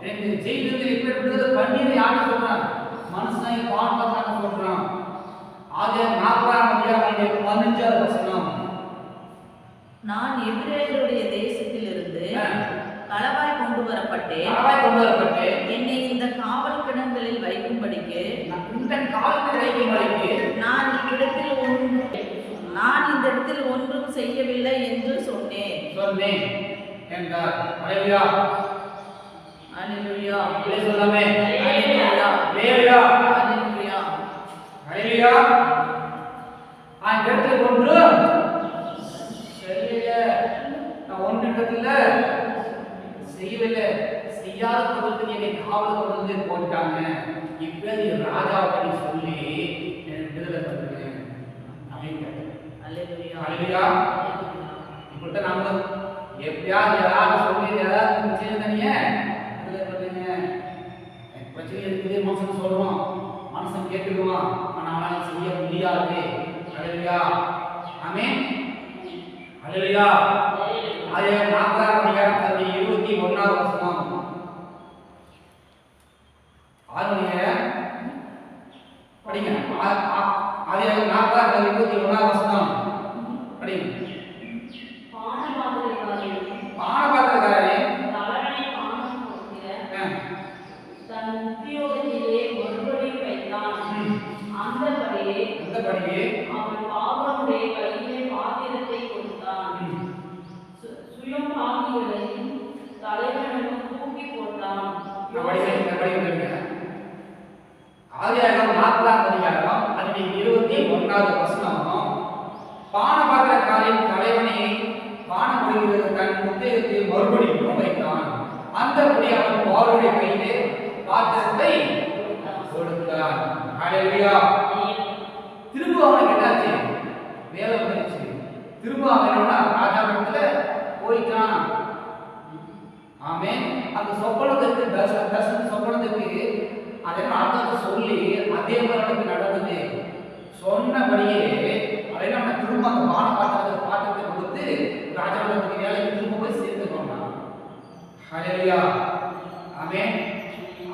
எனக்கு ஜெயிலிருந்து எப்படி விடுதலை பண்ணி யாரு சொல்றான்? மனுஷனை பாவத்தான சொல்றான். ஆதியாகமம் 40ஆம் அதிகாரம் 15வது வசனம். நான் எபிரேயருடைய தேசத்திலிருந்து களவாய் கொண்டு வரப்பட்டேன். என்னை இந்த காவல் கிடங்களில் வைக்கும்படிக்கு நான் இந்த இடத்தில் ஒன்றும் செய்யவில்லை என்று சொன்னேன் என்றார். ஹalleluya. ஹalleluya. சொல்லலாமே. ஹalleluya. ஹalleluya. ஹalleluya. ஹalleluya. அந்த இடத்துல ஒன்றும் செய்யல. நான் ஒன்றிடத்துல செய்யவில்லை. செய்யாத பொருளுக்கு என்னை காவல் கொண்டு வந்து போட்டாங்க. இப்ப நீ ராஜாவை சொல்லி என்னை விடுதலை பண்ணுங்க அப்படின்னு. ஹalleluya. ஹalleluya. இப்ப நாம எப்படியாவது யாராவது சொல்லி ஏதாவது செய்யறீங்க விடுதலை பண்ணுங்க. பிரச்சனை இருக்குது மனுஷன் சொல்றோம், மனுஷன் கேட்டுக்குவான், ஆனா செய்ய முடியாது. ஹalleluya. ஆமென். ஹalleluya. ஆதியாகமம் 40ஆம் அதிகாரம் 21வது வசனம். படிங்க. ஆதியாகமம் 40 21வது வசனம் படிங்க. பானபாத்திரக்காரரே தலைவனை பானம் கொடுக்கிற தன் உத்தியோகத்திலே ஒருபடி வைத்தான். அந்தபடியே அவன் பாவனுடைய கையிலே பாத்திரத்தை கொடுத்தான். சுயம்பாகிகளையும் தலைவனும் தூக்கி போட்டான். ஆதியாகமம் 40ஆம் அதிகாரம் 21வது வசனம். பானபாத்திரக்காரின் தலைவனை பானம் கொடுக்கிறது தன் உத்தியோகத்தில் மறுபடியும் வைத்தான். அந்தபடி அவன் பார்வோனுடைய கையிலே பாத்திரத்தை கொடுத்தான். ஹalleluya. திரும்ப அவனுக்கு என்னாச்சு? வேலை வந்துருச்சு. திரும்ப அவனோட ராஜாவிடத்துல போயிட்டான். ஆமென். அந்த சொப்பனத்துக்கு தரிசன சொப்பனத்துக்கு அதன் அர்த்தத்தை சொல்லி அதே மாதிரி நடந்தது. சொன்னபடியே அதை நம்ம திரும்ப அந்த பாத்திரத்தை கொடுத்து ராஜாவுக்கு வேலைக்கு திரும்ப போய் சேர்ந்து கொண்டான். ஹalleluya. ஆமென்.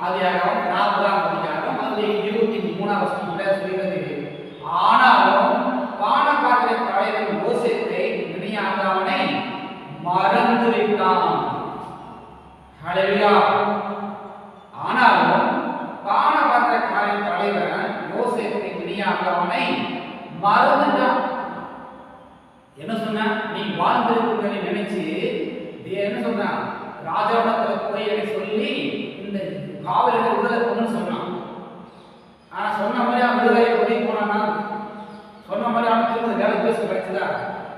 ஆதியாகமம் 40ஆம் அதிகாரம் 23வது வசனத்துல சொல்கிறது. ஆனாலும் பானபாத்திர தலைவன் யோசேப்பை நினையாத அவனை மறந்து விட்டான். ஹalleluya. ஆனாலும் பானபாத்திரக்காரன் தலைவன் யோசேப்பு பினியாமின் அவனை மறந்துட்டான். என்ன சொன்னா, நீ வாழ்ந்திருக்கிறதை நினைச்சு என்ன சொன்னா, ராஜாவிடத்துல போய் எனக்கு சொல்லி இந்த காவலரை விடுதலை பண்ணுன்னு சொன்னான். ஆனா சொன்ன மாதிரி அவன் விடுதலை பண்ணி போனானா, சொன்ன மாதிரி அவன் திரும்ப வேலை பேச கிடைச்சதா?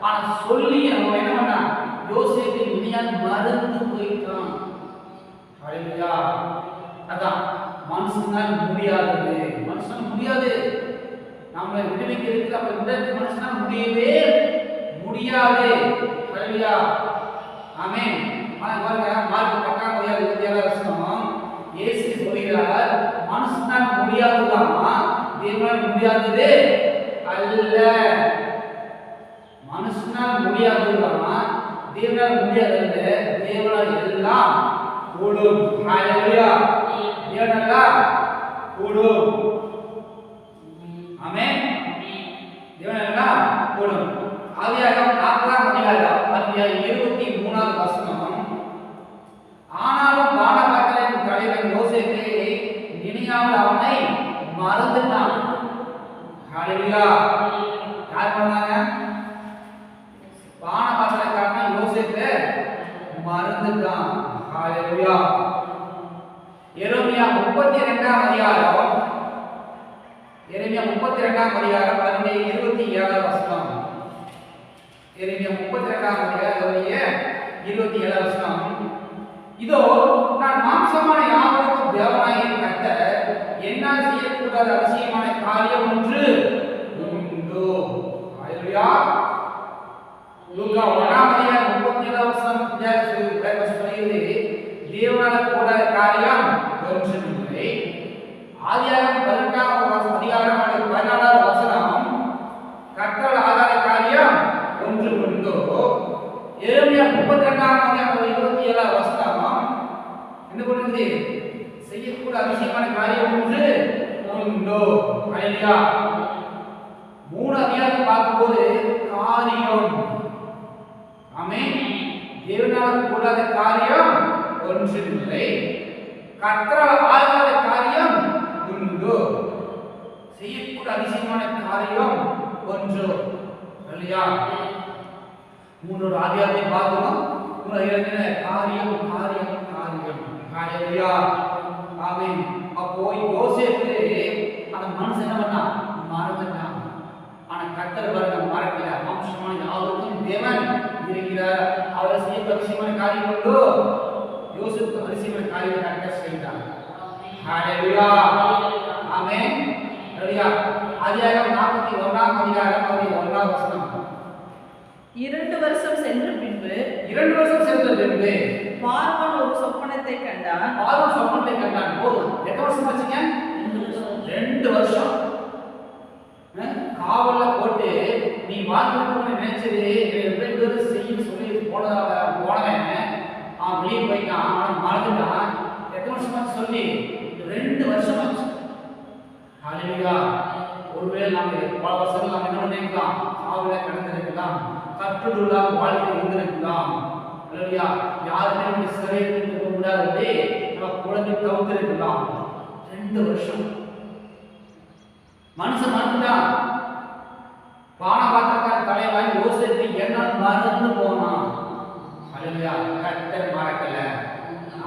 ஆனா சொல்லி அவன் என்ன பண்ணா, யோசேப்பு பினியாம் மறந்து போயிட்டான். ஹalleluya. அதான் மனுஷனால் முடியாதது, மனுஷனால் முடியாது. நம்மளை விடுவிக்கிறதுக்கு அப்ப மனுஷனால் முடியவே முடியாது. ஹalleluya. ஆமென். ஆனா பாருங்க, மார்க் 10:27 இயேசு சொல்கிறார், மனுஷனால் முடியாதுதான் தேவனால் முடியாதது அல்ல. மனுஷனால் முடியாதுதான் தேவனால் முடியாதது. தேவனால் எல்லாம் கூடும். ஹalleluya. தேவனால் கூடும். ஆமென். தேவனால் கூடும். ஆதியாகமம் 4:23 ஆனாலும் பானபாத்திரத்தின் தலைவன் யோசேப்பு நினியாவில் அவனை மறந்துட்டான். ஹalleluya. யார் பண்ணாங்க? பானபாத்திரக்காரன் யோசேப்பு மறந்துட்டான். ஹalleluya. எரேமியா 32ஆம் அதிகாரம் 27 எரேமியா 32ஆம் அதிகாரம் 27 இதோ நான் மாம்சமான யாவருக்கும் தேவனாகிய கர்த்தர் என்னால் செய்யக்கூடாத அதிசயமான காரியம் ஒன்று உண்டு. ஹalleluya. லூக்கா 1ஆம் அதிகாரம் 37 சொல்கிறது, தேவனால் கூடாத காரியம் ஒன்றுமில்லை. ஆதியாகமம் 18ஆம் அதிகாரம் 14ஆம் வசனம், கர்த்தரால் ஆகாத காரியம் ஒன்று உண்டு. எரேமியா 32ஆம் அதிகாரம் 27 வசனம் என்ன சொல்லுது? செய்யக்கூட அதிசயமான காரியம் ஒன்று உண்டு. ஹalleluya. 3 அதிகாரத்தை பார்க்கும்போது காரியம், ஆமென், தேவனால் கூடாத காரியம் ஒன்றுமில்லை, கர்த்தரால் ஆகாத காரியம் உண்டு, செய்யக்கூட அதிசயமான காரியம் ஒன்று. ஹalleluya. 3 ஆதியாகமத்தை பார்த்தோம். 3 அதிகாரத்துல காரியம் காரியம் காரியம். ஹalleluya. ஆமென். அப்போ யோசேப்பு அந்த மனுஷன் என்ன பண்ணா? மறந்துட்டான். ஆனா கர்த்தர் பாருங்க மறக்கல. மாம்சமான யாவருக்கும் தேவன் இருக்கிறார். அவர் செய்ய அதிசயமான காரியம் உண்டு. யோசேப்பு அதிசயமான காரியத்தை கர்த்தர் செய்தார். ஹalleluya. ஆமென். ஹalleluya. ஆதியாகமம் 41ஆம் அதிகாரம் 1ஆம் வசனம், 2 வருஷம் சென்ற பின்பு பார்வோன் ஒரு சொப்பனத்தை கண்டான். பார்வோன் சொப்பனத்தை கண்டான். போதும். எத்தனை வருஷம் ஆச்சுங்க? 2 வருஷம். காவல்ல போட்டு நீ வாழ்ந்துட்டு நினைச்சது எப்படி செய்யும் சொல்லி போனவன் அவன் வெளியே போயிட்டான். அவன் மறந்துட்டான். எத்தனை வருஷமாச்சு சொல்லி? 2 வருஷமாச்சு. ஹalleluya. ஒருவேளை நம்ம பல வருஷங்கள் நம்ம என்ன பண்ணிருக்கலாம்? காவல கடந்திருக்கலாம், கற்றுள்ள வாழ்க்கை இருந்திருக்கலாம். ஹalleluya. யாருமே நம்ம சரியாக இருக்க முடியாது. நம்ம குழந்தை தவிர்த்திருக்கலாம். 2 வருஷம் மனுஷன் மறந்துட்டான். பானபாத்திரக்கார தலைவன் யோசேப்பு என்னால் மறந்து போனான். ஹalleluya. கர்த்தர் மறக்கல.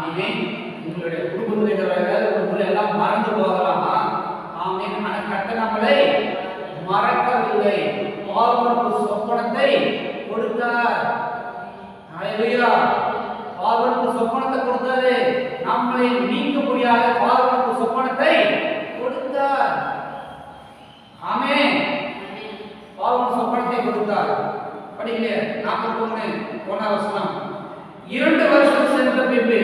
ஆமென். உங்களுடைய குடும்பத்தினர்கள் உங்களை எல்லாம் மறந்து போகலாம். ஆமென். ஆனா கர்த்தர் நம்மளை மறக்கவில்லை. பார்வோனுக்கு சொப்பனத்தை கொடுத்தார். ஹalleluya. பார்வோனுக்கு சொப்பனத்தை கொடுத்தாரு. நம்மளை நீக்க முடியாத பார்வோனுக்கு சொப்பனத்தை கொடுத்தார். ஆமென். பார்வோன் சொப்பனத்தை கொடுத்தார். படிக்கலையே? 41 வசனம். 2 வருஷம் சென்ற பின்பு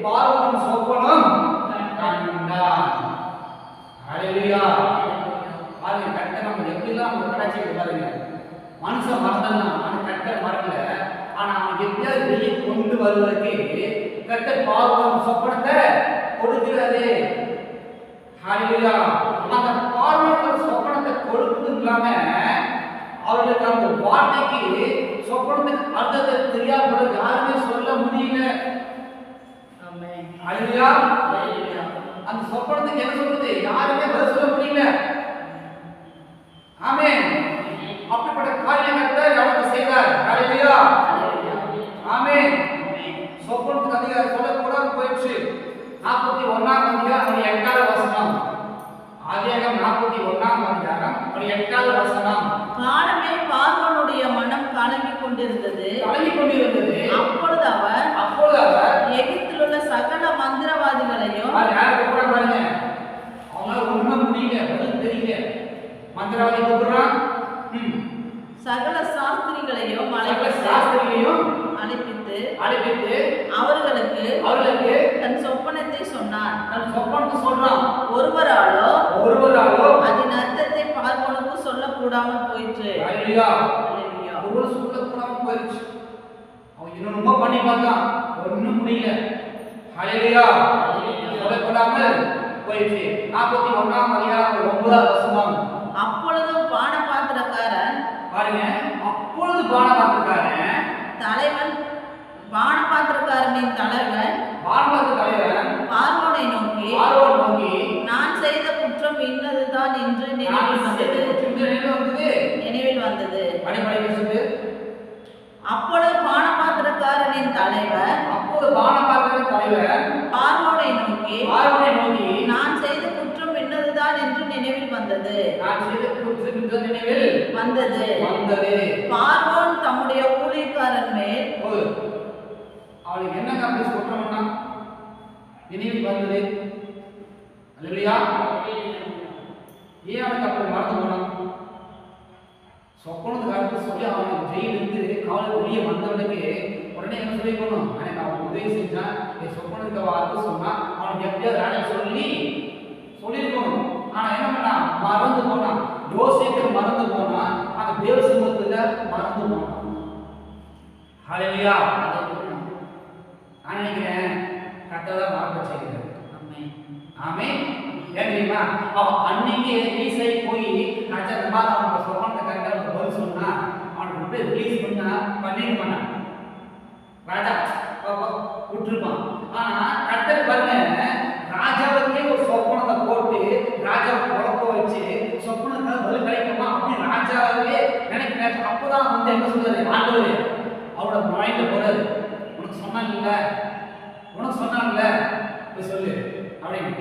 பார்வோன் சொப்பனம் கண்டான். ஹalleluya. பாருங்க, கர்த்தர் நம்ம எப்படிலாம் நம்ம கடாட்சியை பாருங்க. மனுஷன் மறந்தான், ஆனால் கர்த்தர் மறக்கல. ஆனா அவன் எப்படியாவது வெளியே கொண்டு வருவதற்கு கர்த்தர் பார்வோன் சொப்பனத்தை கொடுக்கிறாரு. ஹalleluya. அந்த பார்வோனுக்கு சொப்பனத்தை கொடுக்கிறது இல்லாம அவர்களுக்கு அந்த வார்த்தைக்கு சொப்பனத்துக்கு அர்த்தத்தை தெரியாத யாருமே சொல்ல முடியல. கலங்கி கொண்டிருந்தது. அப்பொழுது அவர் எகிப்தில் உள்ள சகல மந்திரவாதிகளையும் யாரை கூப்பிட பாருங்க, அவங்களால ஒண்ணுமே முடியல, பதில் தெரியல. மந்திரவாதி கூப்பிடுறான், சகல சாஸ்திரிகளையும் அழைப்பித்து அவர்களுக்கு தன் சொப்பனத்தை சொன்னான். ஒருவராலோ அதன் அர்த்தத்தை பார்வோனுக்கு சொல்லக்கூடாமல் போயிற்று. சொல்லக்கூடாமல் போயிடுச்சு. அவன் இன்னொன்னு பண்ணி பார்த்தான், ஒன்னும் முடியல. ஹல்லேலூயா, சொல்லக்கூடாமல் போயிடுச்சு. 41ஆம் அதிகாரம் 9ஆவது வசனம். அப்பொழுதும் பானபாத்திரக்காரன் பாருங்க, அப்பொழுது பானபாத்திரக்காரன் தலைவன் பானபாத்திரக்காரனின் தலைவன் பார்வோனை நோக்கி நான் செய்த குற்றம் இன்னதுதான் என்று நினைவில் வந்தது. அப்பொழுது பானபாத்திரக்காரனின் தலைவர் பார்வோனை நோக்கி நான் செய்த குற்றம் இன்னதுதான் என்று நினைவில் வந்தது. பார்வோன் தம்முடைய ஊழியக்காரன் மேல் அவளுக்கு என்ன அப்படி சொல்றோம்னா நினைவில் வந்தது. அல்லேலூயா. ஏன் அவனுக்கு அப்படி மறந்து போனான்? சொப்பனத்துக்கு அடுத்து சொல்லி அவன் ஜெயிலிருந்து காவல் வெளியே வந்தவனுக்கு உடனே என்ன சொல்லி போகணும், எனக்கு அவன் உதவி செஞ்சான், என் சொப்பனத்துக்கு அவன் அர்த்தம் சொன்னா அவனுக்கு எப்படியாவது ராணி சொல்லியிருக்கணும். ஆனா என்ன பண்ணான்? மறந்து போனான். யோசேப்பு மறந்து போனான், அந்த தேவ சிம்மத்துல மறந்து போனான். ஹல்லேலூயா. நான் நினைக்கிறேன் கரெக்டாக மறக்க செய்கிறேன். ஆமென். ஏன் தெரியுமா? அவன் அன்னைக்கு ஈசை போய் ராஜா அவனுக்கு சொப்பனத்தை கரெக்டாக பதில் சொன்னா அவனுக்கு போய் ரிலீஸ் பண்ணிருப்பான் ராஜா விட்டுருப்பான். ஆனா கரெக்டாக பாருங்க, ராஜாவுக்கே ஒரு சொப்பனத்தை போட்டு ராஜாவை குழப்ப வச்சு சொப்பனத்துக்கு பதில் கிடைக்குமா அப்படின்னு ராஜாவே நினைக்கிறாரு. அப்போதான் வந்து என்ன சொல்றாரு ஆண்டவரே, அவரோட மைண்ட்ல போறாரு, உனக்கு சொன்னான்ல போய் சொல்லு அப்படின்னு.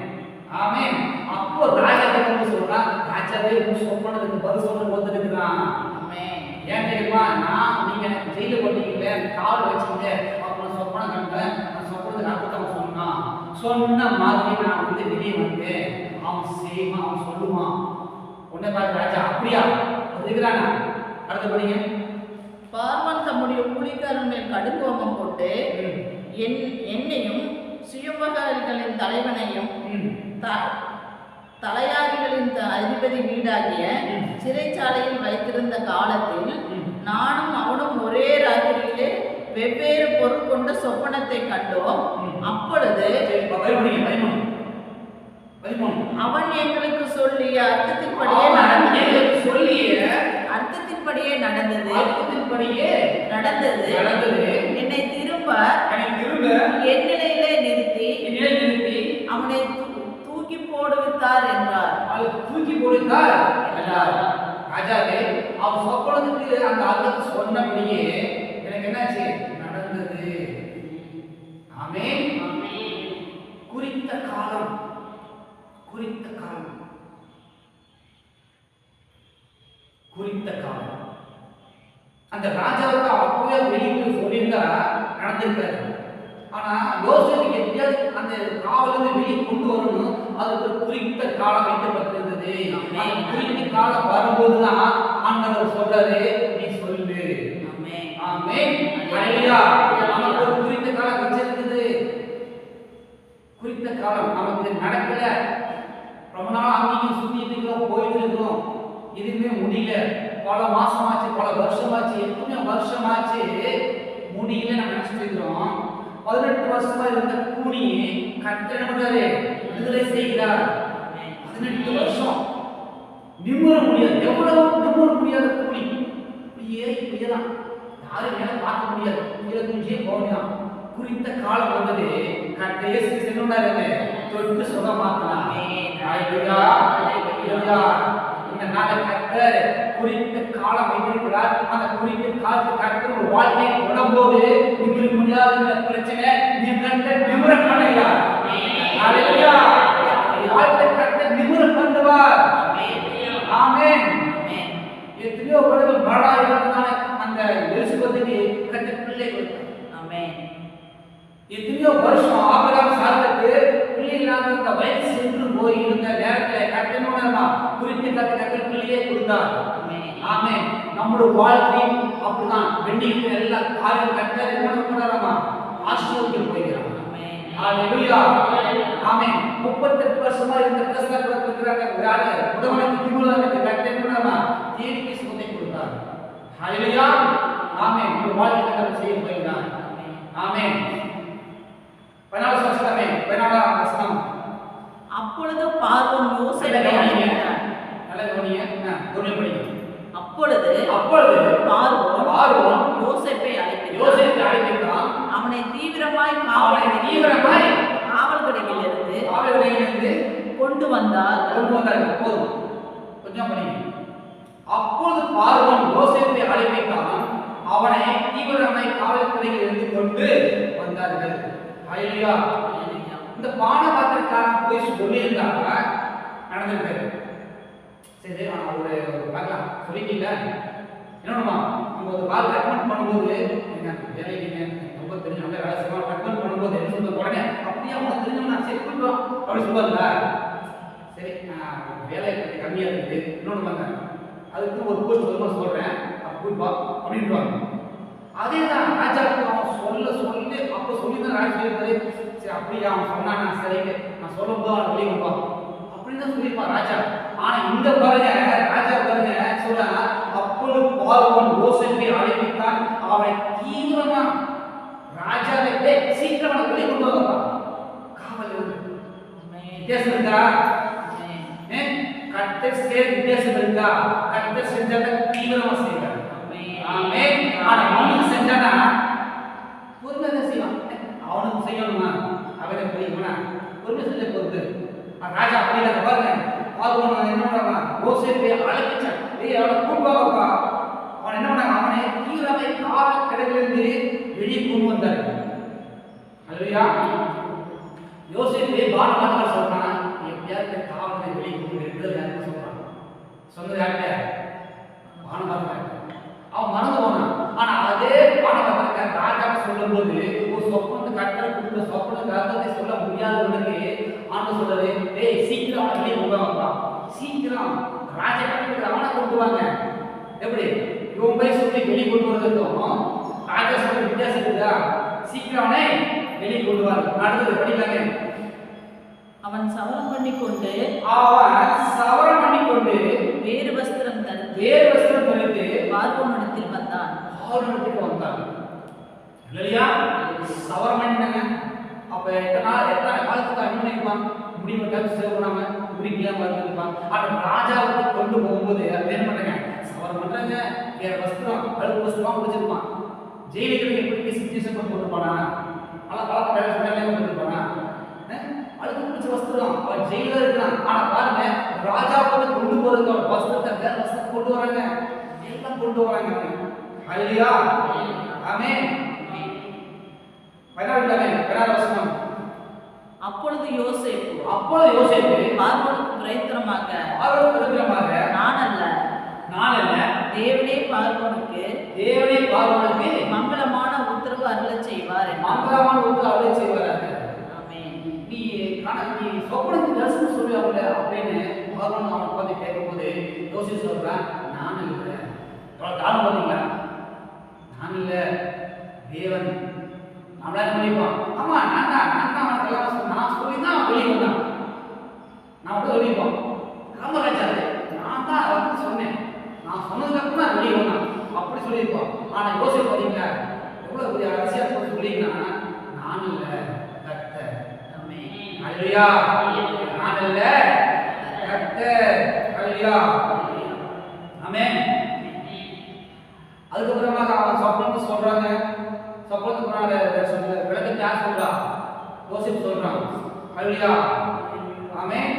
ஆமென். அப்போ ராஜா என்ன சொல்றான், ராஜாவே சொப்பனத்துக்கு பதில் சொல்ல வந்துருக்கிறான். ஏன் தெரியுமா? நீங்க எனக்கு ஜெயில போட்டீங்கல்ல, காவல் வச்சீங்க, அப்ப நான் சொப்பனம் கண்டேன், நான் சொப்பனத்துக்கு அர்த்தம் சொன்ன மாதிரி நான் வந்து வெளியே வந்தேன். அவன் செய்வான், அவன் சொல்லுவான். உன்னை பார்த்து ராஜா அப்படியா இருக்கிறானா? அடுத்தபடிங்க, பார்வோன் தம்முடைய ஊழியக்காரன் மேல் கடுங்கோபம் போட்டு என்னையும் சுயம்பகாரிகளின் தலைவனையும் தலையாரிகளின் அதிபதி வீடாகிய சிறைச்சாலையில் வைத்திருந்த காலத்தில் நானும் அவனும் ஒரே ராத்திரியிலே வெவ்வேறு பொருள் கொண்ட சொப்பனத்தை கண்டோம். அப்பொழுது அவன் எங்களுக்கு சொல்லிய அர்த்தத்தின்படியே நடந்தது. என்னை திரும்ப என் நிலையிலே நிறுத்தி அவனை தூக்கி போடுவித்தார் என்றார். ராஜாவே அவன் சொப்பனத்துக்கு அந்த அர்த்தத்தை சொன்னபடியே எனக்கு என்னாச்சு நடந்தது. ஆமென். குறித்த காலம் அந்த ராஜாவுக்கு அப்பவே வெளியிட்டு சொல்லியிருந்தா நடந்திருக்காரு. ஆனா யோசேப்பு எப்படியாவது அந்த காவலிருந்து வெளியே கொண்டு வரணும், அதுக்கு குறித்த காலம் வைக்கப்பட்டிருந்தது. அந்த குறித்த காலம் வரும்போதுதான் ஆண்டவர் சொல்றாரு, நீ சொல்லு. ஆமென். ஹல்லேலூயா. நமக்கு ஒரு குறித்த காலம் வச்சிருக்குது. குறித்த காலம் நமக்கு நடக்கல. ரொம்ப நாள் அங்கேயும் சுத்திட்டு இருக்கிறோம், போயிட்டு இருக்கிறோம், எதுவுமே முடியல. பல மாசமாச்சு, பல வருஷமாச்சு, எத்தனை வருஷமாச்சு முடியல. நம்ம நினைச்சிட்டு இருக்கிறோம். 18 வருஷமா இருந்த கூனி கர்த்தர் பண்றாரு, விடுதலை செய்கிறார். 18 வருஷம் நிம்மற முடியாது, எவ்வளவு நிம்மற முடியாத கூனி இப்படியேதான் யாரும் மேல பார்க்க முடியாது, கீழே குஞ்சே போகலாம். குறித்த காலம் வந்தது, கர்த்தர் இயேசு செல்லுனாரு, தொட்டு சுகமாக்கலாம். இந்த நாளை கர்த்தர் குறித்த காலம் வைத்திருக்கிறார். அந்த குறித்த காலத்தில் கர்த்தர் ஒரு வாழ்க்கையை தொடரும்போது உங்களுக்கு முடியாத பிரச்சனை நீ கர்த்தர் நிமிர பண்ணுகிறார். ஹல்லேலூயா. வாழ்க்கை கர்த்தர் நிமிர பண்ணுவார். ஆமென். எத்தனையோ பேர்கள் மழை இருந்ததால அந்த எலிசபெத்துக்கு கர்த்தர் கொடுத்தார். ஆமென். எத்தனையோ வருஷம் ஆபிரகாம் சார்ந்துட்டு பிள்ளை இல்லாத இந்த வயசு சென்று போய் இருந்த நேரத்தில் கட்டணும்னா குறித்து கட்ட பிள்ளையே கொடுத்தார். ஆமென். நம்முடைய வாழ்க்கையும் அப்படிதான் வெண்டிக்கு எல்லா காரியம் கட்ட என்ன பண்ணாராமா ஆசீர்வதிக்க போகிறார். ஹalleluya. ஆமென். 38 வருஷமா இந்த பிரசங்கத்துல இருக்கிறாங்க. யாரு உடம்புக்கு திமுலாவுக்கு கட்டணும்னா தேடிக்கு சுகத்தை கொடுத்தார். ஹalleluya. ஆமென். இந்த வாழ்க்கை கட்ட செய்ய போகிறார். ஆமென். 14 வசனம். அப்பொழுது பார்வோன் யோசேப்பை அழைத்தான். நல்ல கவனிங்க. படிங்க. அப்பொழுது பார்வோன் யோசேப்பை அழைத்தான். அவனை தீவிரமாய் காவல்களிலிருந்து கொண்டு வந்தார். போதும். கொஞ்சம் படிங்க. அப்பொழுது பார்வோன் யோசேப்பை அழைத்தான். அவனை தீவிரமாய் காவல்களிலிருந்து கொண்டு வந்தார்கள். ஹalleluya. இந்த பானபாத்திரக்காரன் போய் சொல்லியிருந்தாங்க நடந்திருக்காரு. சரி ஒரு பார்க்கலாம் சொல்லிட்டீங்க. என்னமா நம்ம ஒரு கால் ரெக்கமெண்ட் பண்ணும்போது என்ன வேலைக்கு ரொம்ப தெரிஞ்ச நல்ல வேலை செய்வாங்க. ரெக்கமெண்ட் பண்ணும்போது என்ன சொல்லுங்க உடனே அப்படியே அவங்க தெரிஞ்சவங்க நான் செக் பண்ணுறோம் அப்படி சொல்லுவாங்க. சரி வேலை கொஞ்சம் கம்மியாக இருக்குது இன்னொன்று பண்ணேன் அதுக்கு ஒரு போஸ்ட் வருமா சொல்கிறேன் அப்போ போய்ப்பா அப்படின்றாங்க. அதே தான் ராஜாவுக்கு அவன் சொல்லி அப்போ சொல்லி தான் ராஜா சொல்லியிருந்தாரு. சரி அப்படியே அவன் சொன்னான் சரிங்க நான் சொல்லும் போது அவன் வெளியே அப்படின்னு தான் சொல்லியிருப்பான் ராஜா. ஆனா இந்த பாருங்க ராஜா பாருங்க சொல்ல அப்பொழுது பார்வோன் யோசேப்பை அழைத்தான். அவனை தீவிரமா ராஜாவை சீக்கிரமா வெளியே கொண்டு வரப்பா காவல் இருக்கு. வித்தியாசம் இருக்கா? கர்த்தர் செய்த வித்தியாசம் இருக்கா? கர்த்தர் செஞ்சதை தீவிரமா செய்வார். ஆமென். ஆனா அவனுக்கு செஞ்சானா பொறுமையா செய்வான். அவனுக்கு செய்யணுமா அவனை புரியுமா பொறுமை செஞ்ச பொறுத்து ராஜா அப்படியே பாருங்க பார்வோன் என்ன பண்ணான் யோசேப்பை அழைச்சான். அவனை கூப்பிடுவாங்கப்பா. அவன் என்ன பண்ணாங்க அவனை தீவிரமே காவல் கிடக்கிலிருந்து வெளியே கொண்டு வந்தாரு. ஹalleluya. யோசேப்பை பானபாத்திரர் சொல்றான் எப்படியாவது காவலை வெளியே கொண்டு எடுத்துறான்னு சொல்றான். சொன்னது யார்கிட்ட? பானபாத்திரர். அவன் மறந்து போனான். ஆனா அதே பானபாத்திரர் ராஜா சொல்லும்போது ஒரு சொப்பனத்தை கட்டளை கொடுத்த சொப்பனத்தை அர்த்தத்தை சொல்ல முடியாதவனுக்கு ஆண்டு சொல்றது டேய் சீக்கிரம் அவனை வெளியே கொண்டு வாங்கப்பா. சீக்கிரம் ராஜா கட்டளை அவனை கொண்டு வாங்க. எப்படி இவன் போய் சொல்லி வெளியே கொண்டு வரதுக்கும் ராஜா சொல்ற வித்தியாசம் இருக்குதா? சீக்கிரம் அவனை வெளியே கொண்டு வாங்க. அடுத்தது படிக்கலாங்க. அவன் சவரம் பண்ணிக்கொண்டு வேறு வஸ்திரம் தரித்து பார்வோனிடத்தில் வந்தான். இல்லையா சவரம் பண்ணிட்டாங்க. அப்ப எத்தனை காலத்துக்கு அனுமதிப்பான் முடிவு சேவ் பண்ணாம முடிக்கலாம் இருப்பான். ஆனா ராஜாவுக்கு கொண்டு போகும்போது என்ன பண்ணாங்க சவரம் பண்றாங்க. வேற வஸ்திரம் அழுக்கு வஸ்திரமா பிடிச்சிருப்பான். ஜெயிலுக்கு எப்படி சிச்சுவேஷன் கொண்டு போட்டுப்பானா ஆனா காலத்தை வேலை சொன்னாலே போட்டுருப்பானா அழுக்கு பிடிச்ச வஸ்திரம் அவன் ஜெயில இருக்கான். ஆனா பாருங்க ராஜாவுக்கு கொண்டு போறதுக்கு அவன் வஸ்திரத்தை வேற வஸ்திரம் கொண்டு வராங்க. எல்லாம் கொண்டு வராங்க. ஹalleluya. ஆமென். 16 வசனம். அப்பொழுது யோசேப்பு பார்வோனுக்கு பிரயத்தனமாக நான் அல்ல தேவனே பார்வோனுக்கு மங்களமான உத்தரவு அருளச் செய்வார். ஆமென். நீ சொப்பனத்துக்கு தரிசனம் சொல்லுவாங்க அப்படின்னு பார்வோன் அவன் பார்த்து கேட்கும்போது யோசிச்சு சொல்றான் நான் இல்லை. தானம் பார்த்தீங்களா? நான் இல்லை தேவன். நம்மளா பண்ணிப்பான். ஆமா நான் தான் அவனுக்கு எல்லாம் நான் சொல்லி தான் அவன் வெளியே வந்தான். நான் மட்டும் வெளியப்போம் ராமராஜா நான் தான் அவனுக்கு சொன்னேன். நான் சொன்னதுக்கு அப்புறம் தான் வெளியே வந்தான் அப்படி சொல்லியிருப்போம். ஆனா யோசிச்சு பார்த்தீங்களா எவ்வளவு பெரிய அரசியல் சொல்லிங்கன்னா நான் இல்லை கர்த்தர். ஹalleluya. நான் இல்லை கர்த்தர். ஹalleluya. ஆமென். அதுக்கப்புறமாக அவன் சொப்பனத்தை சொல்றாங்க. சொப்பனத்துக்கு விளக்கத்தை யார் சொல்றா? யோசிப்பு சொல்றான். ஹalleluya. ஆமென்.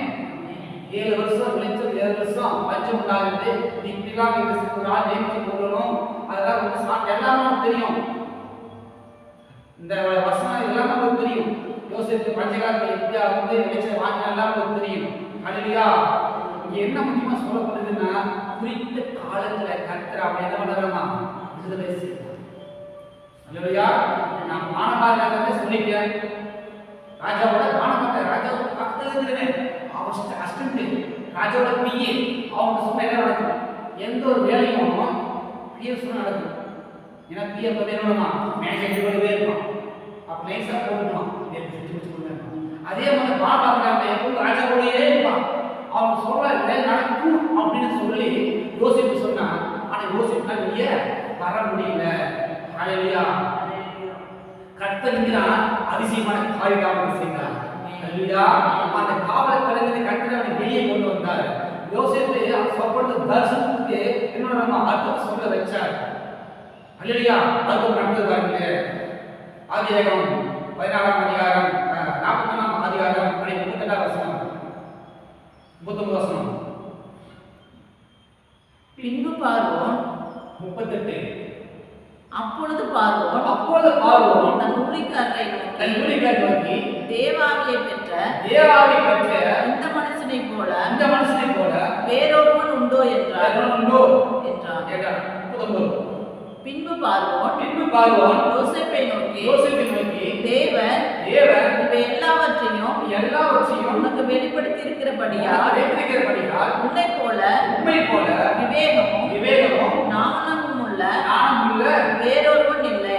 7 வருஷம் விளைச்சல் 7 வருஷம் பஞ்சம் உண்டாகுது. இப்படிலாம் ஒரு ஆள் நியமிச்சு போடணும். அதெல்லாம் ரொம்ப ஸ்மார்ட் எல்லாமே நமக்கு தெரியும். இந்த வசனம் எல்லாம் நமக்கு தெரியும். யோசிப்பு பஞ்சகாலத்தில் எப்படியா வந்து விளைச்சல் வாங்கினா எல்லாம் நமக்கு தெரியும். ஹalleluya. இங்க என்ன முக்கியமா சொல்லப்படுதுன்னா குறித்த காலத்துல கர்த்தர் அவன் என்ன பண்றாமா விடுதலை செய்வார். அல்லேலூயா. நான் பானபாத்திரத்தை சொல்லிட்டேன். ராஜாவோட பானபாத்திர ராஜாவோட பக்கத்துல இருக்கிறேன். அவன் அசிஸ்டன்ட் ராஜாவோட பிஏ. அவங்க சொன்ன என்ன நடக்கும்? எந்த ஒரு வேலையும் பிஏ சொன்ன நடக்கும். ஏன்னா பிஏ பத்தி என்னமா மேனேஜர் கூடவே இருப்பான். அப்ப லைன்ஸா போட்டுப்பான். அதே மாதிரி பானபாத்திர எப்பவும் ராஜா கூடயே இருப்பான். அவன் சொல்ற வேலை நடக்கும் அப்படின்னு சொல்லி யோசிப்பு சொன்னா, ஆனா யோசிப்புனா வெளியே வர முடியல. ஹalleluya. கர்த்தர் அதிசயமான காரியங்களை செய்தார். ஹalleluya. அந்த காவலை கடந்து கர்த்தர் அவனை வெளியே கொண்டு வந்தார். யோசேப்பை சொப்பனத்து தரிசனத்துக்கு என்ன நம்ம அர்த்தம் சொல்ல வச்சார். ஹalleluya. அது நடந்து பாருங்க. ஆதியாகமம் 14ஆம் அதிகாரம் 41ஆம் அதிகாரம் 32ஆம் வசனம் 39 வசனம். பின்பு பார்வோன் 38. அப்பொழுது பார்வோன் தன் ஊழியக்காரரை நோக்கி தேவாவியை பெற்ற இந்த மனுஷனைப் போல வேறொருவன் உண்டோ என்றார். பின்பு பார்வோன் யோசேப்பை நோக்கி தேவன் இவை எல்லாவற்றையும் உனக்கு வெளிப்படுத்தி இருக்கிறபடியால் உன்னை போல விவேகமும் ஞானமும் உள்ள வேறொருவன் இல்லை.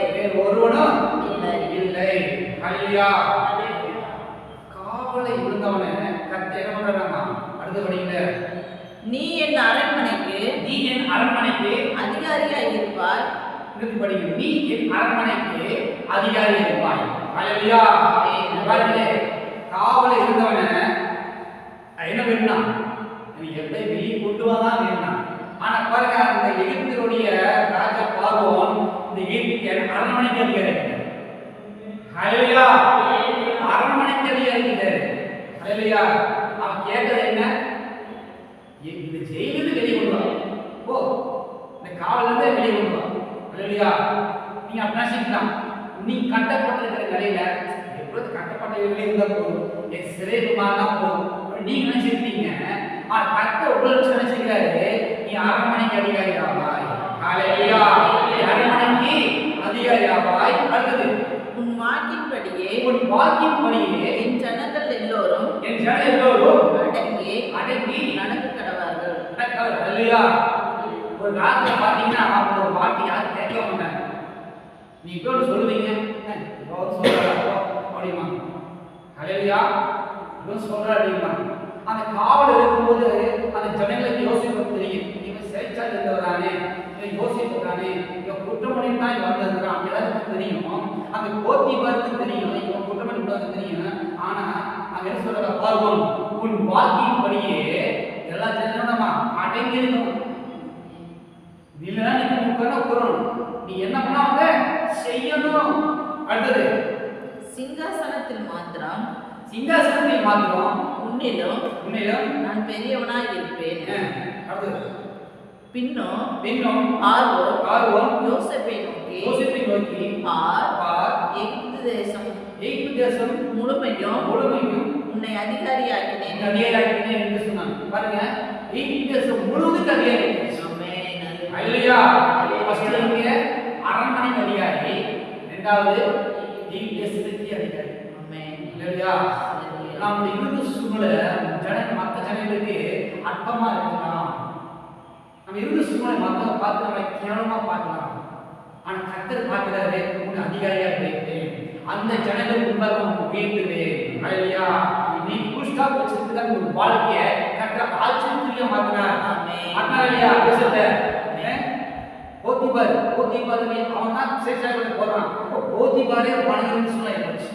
காவலை இருந்தவன கர்த்தர் என்ன பண்றாங்க? அடுத்தபடியில நீ என் அரண்மனைக்கு அதிகாரியாய் இருப்பாய். நீ என் அரண்மனைக்கு அதிகாரி இருப்பாய். ஹalleluya. பாருங்க, காவலை இருந்தவன என்ன வேணும்னா நீ எப்படி வெளியே கொண்டு வந்தா வேணும். ஆனா பாருங்க, அந்த எகிப்தினுடைய ராஜா பார்வோன் இந்த எகிப்தின் அரண்மனைக்கு அதிகாரி. ஹalleluya. அரண்மனைக்கு அதிகாரி இருக்காரு. ஹalleluya. அவன் கேட்டது என்ன? இந்த ஜெயிலிருந்து வெளியே கொண்டு வா. ஓ, இந்த காவல்ல இருந்து வெளியே கொண்டு வா. ஹalleluya. நீங்க அப்படி நினைச்சீங்களா? நீ கட்டப்பட்டிருக்கிற நிலையில எப்பொழுது கட்டப்பட்ட நிலையில இருந்தா போதும், என் சிறைக்கு மாறினா போதும் நீங்க நினைச்சிருக்கீங்க. ஆனா கர்த்தர் உங்களுக்கு நினைச்சிருக்காரு, நீ அரண்மனைக்கு அதிகாரி ஆவாய். ஹalleluya. அரண்மனைக்கு அதிகாரி ஆவாய். அடுத்தது உன் வாக்கின்படியே என் ஜனங்கள் எல்லோரும் அடங்கி நடக்க கடவார்கள். ஹalleluya. ஒரு காலத்துல பாத்தீங்கன்னா ஒரு வார்த்தை யாரும் கேட்க மாட்டாங்க. நீ இப்போ சொல்லுவீங்க அப்படிமா. ஹalleluya. இப்போ சொல்ற அப்படிமா. அந்த காவல் இருக்கும்போது அந்த ஜனங்களுக்கு யோசிப்பு தெரியும். இவன் சிறைச்சாலை இருந்தவரானே, இவன் யோசிப்பு தானே, இவன் குற்றமணி தான் வந்திருக்கிறான் எல்லாருக்கும் தெரியும். அந்த போத்திபாருக்கு தெரியும் இவன் குற்றமணி தெரியும். ஆனா அங்க என்ன சொல்ற? பார்வோன் உன் வாக்கின்படியே எல்லா ஜனங்களும் அடங்கி இருக்கணும். இல்லைன்னா நீங்க முக்கன கூறணும். நீ என்ன பண்ணாங்க செய்யணும். அடுத்தது சிங்காசனத்தில் மாத்திரம் உன்னிலும் நான் பெரியவனாய் இருப்பேன். அடுத்தது பின்னும் பார்வோன் யோசேப்பை நோக்கி பார், எகிப்து தேசம் முழுமையும் உன்னை அதிகாரியாக்கினேன் என்று சொன்னான். பாருங்க, எகிப்து தேசம் முழுவதுக்கு அதிகாரி. ஹalleluya. ஃபர்ஸ்ட் இங்க அரண்மனைக்கு அதிகாரி, இரண்டாவது எகிப்து தேசத்துக்கு அதிகாரி. ஆமென். ஹalleluya. நம்ம இந்து சூழ்நிலை மற்ற ஜனங்களுக்கு அற்பமா இருக்கலாம். நம்ம இருந்து சூழ்நிலை மக்களை பார்த்து நம்ம கேவலமா பார்க்கலாம். ஆனா கர்த்தர் பார்க்கிறாரு, உன் அதிகாரியா வைத்தேன், அந்த ஜனங்கள் முன்பாக உயர்த்துவேன். ஹalleluya. நீ புஷ்டா வச்சிருக்கிற ஒரு வாழ்க்கையை கர்த்தர் ஆச்சரியமா மாத்தினார். ஹalleluya. பேசுறத போத்திபார் அவன் தான் சேஷாயில போறான். போத்திபாரே பணம் சொல்ல ஏற்படுச்சு.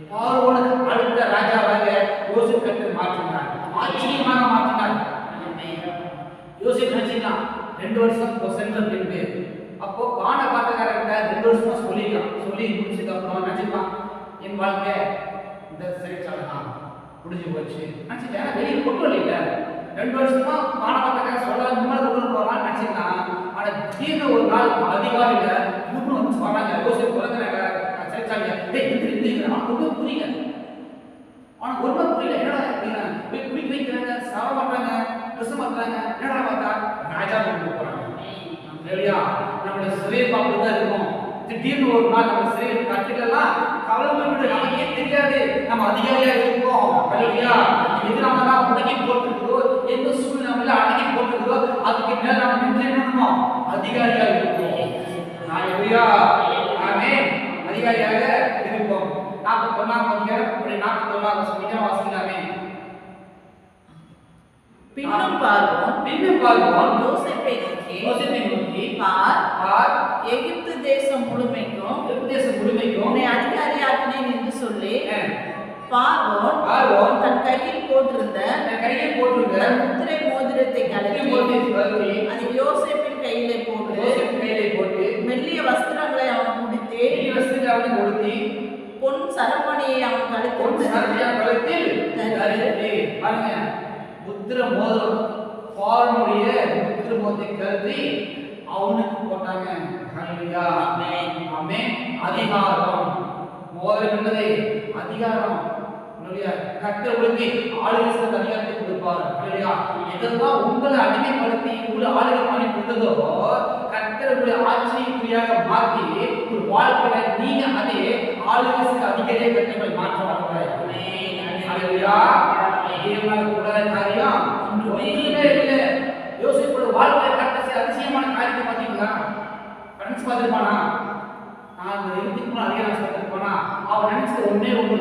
பார்வோனுக்கு அடுத்த ராஜாவாக யோசேப்பு கர்த்தர் மாற்றினார். ஆச்சரியமாக மாற்றினார். யோசேப்பு நினைச்சிருக்கான் 2 வருஷம் சென்ட்ரல் பின்பு. அப்போ பான பாட்டக்காரர்கிட்ட 2 வருஷமா சொல்லி முடிச்சதுக்கு அப்புறம் நினைச்சிருக்கான், என் வாழ்க்கை இந்த சிறைச்சாலை தான் முடிஞ்சு போச்சு நினைச்சிட்டேன். ஏன்னா வெளியே கொண்டு வரல. 2 வருஷமா பான பாட்டக்காரர் சொல்ல முன்னாடி கொண்டு போறான்னு நினைச்சிருக்கான். ஆனா திடீர்னு ஒரு நாள் அதிகாலையில இவங்க வந்து வராங்க. யோசேப்பு பிறந்த சிறைச்சாலையா அவனுக்கு ஒன்றும் புரியல. என்னடா போய் குடி வைக்கிறாங்க, சாவ மாட்டாங்க, ட்ரெஸ் மாத்துறாங்க. என்னடா பார்த்தா ராஜா கொண்டு போறாங்க. நம்மளுடைய சிறை பாப்பு தான் இருக்கும். திடீர்னு ஒரு நாள் நம்ம சிறையில் கட்டிடலாம் கவலை விட்டு நமக்கே தெரியாது நம்ம அதிகாரியா இருக்கோம். அல்லையா? எது நம்ம தான் முடக்கி போட்டுருக்கோ, எந்த சூழ்நிலை அடக்கி போட்டுருக்கோ அதுக்கு மேல நம்ம நின்று அதிகாரியா இருக்கோம். அல்லையா? ஆமென். அதிகாரியாக இருப்போம். 41ஆம் அதிகாரம் 41ஆம் வசனம் வாசிக்கலாமே. பின்னும் பார்வோன் யோசேப்பை நோக்கி பார், எகிப்து தேசம் முழுமைக்கும் உன்னை அதிகாரியாக்கினேன் என்று சொல்லி பார்வோன் தன் கையில் போட்டிருந்த முத்திரை மோதிரத்தை கழற்றி அதை யோசேப்பின் கையிலே போட்டு மெல்லிய வஸ்திரங்களை அவன் கொடுத்து பொன் சரமணியை அவன் கழுத்தில் முத்திர மோதிரம் பார்வோனுடைய முத்திர மோதிரத்தை கழற்றி அவனுக்கு போட்டாங்க. ஹல்லேலூயா. ஆமென். அதிகாரம் மோதிரம் என்பது அதிகாரம். ஹல்லேலூயா. கர்த்தர் உங்களுக்கு ஆளுகை செய்த அதிகாரத்தை கொடுப்பார். ஹல்லேலூயா. எதெல்லாம் உங்களை அடிமைப்படுத்தி உங்களை ஆளுகை பண்ணி கொடுத்ததோ கர்த்தர் உங்களை ஆட்சிக்குரியாக மாற்றி ஒரு வாழ்க்கையில நீங்க அதே ஆளுகை செய்த அதிகாரியை கர்த்தர் மாற்ற வந்தார். ஹல்லேலூயா. தேவனால கூடாத காரியம் ஒன்றுமே இல்லை. யோசிப்போட வாழ்க்கையில கட்டசி அதிசயமான காரியத்தை பார்த்தீங்களா? நினைச்சு பார்த்துருப்பானா? நான் எழுதிக்கு அதிகாரம் சொல்லிருப்பானா? அவன் நினைச்சது ஒன்னே ஒன்று,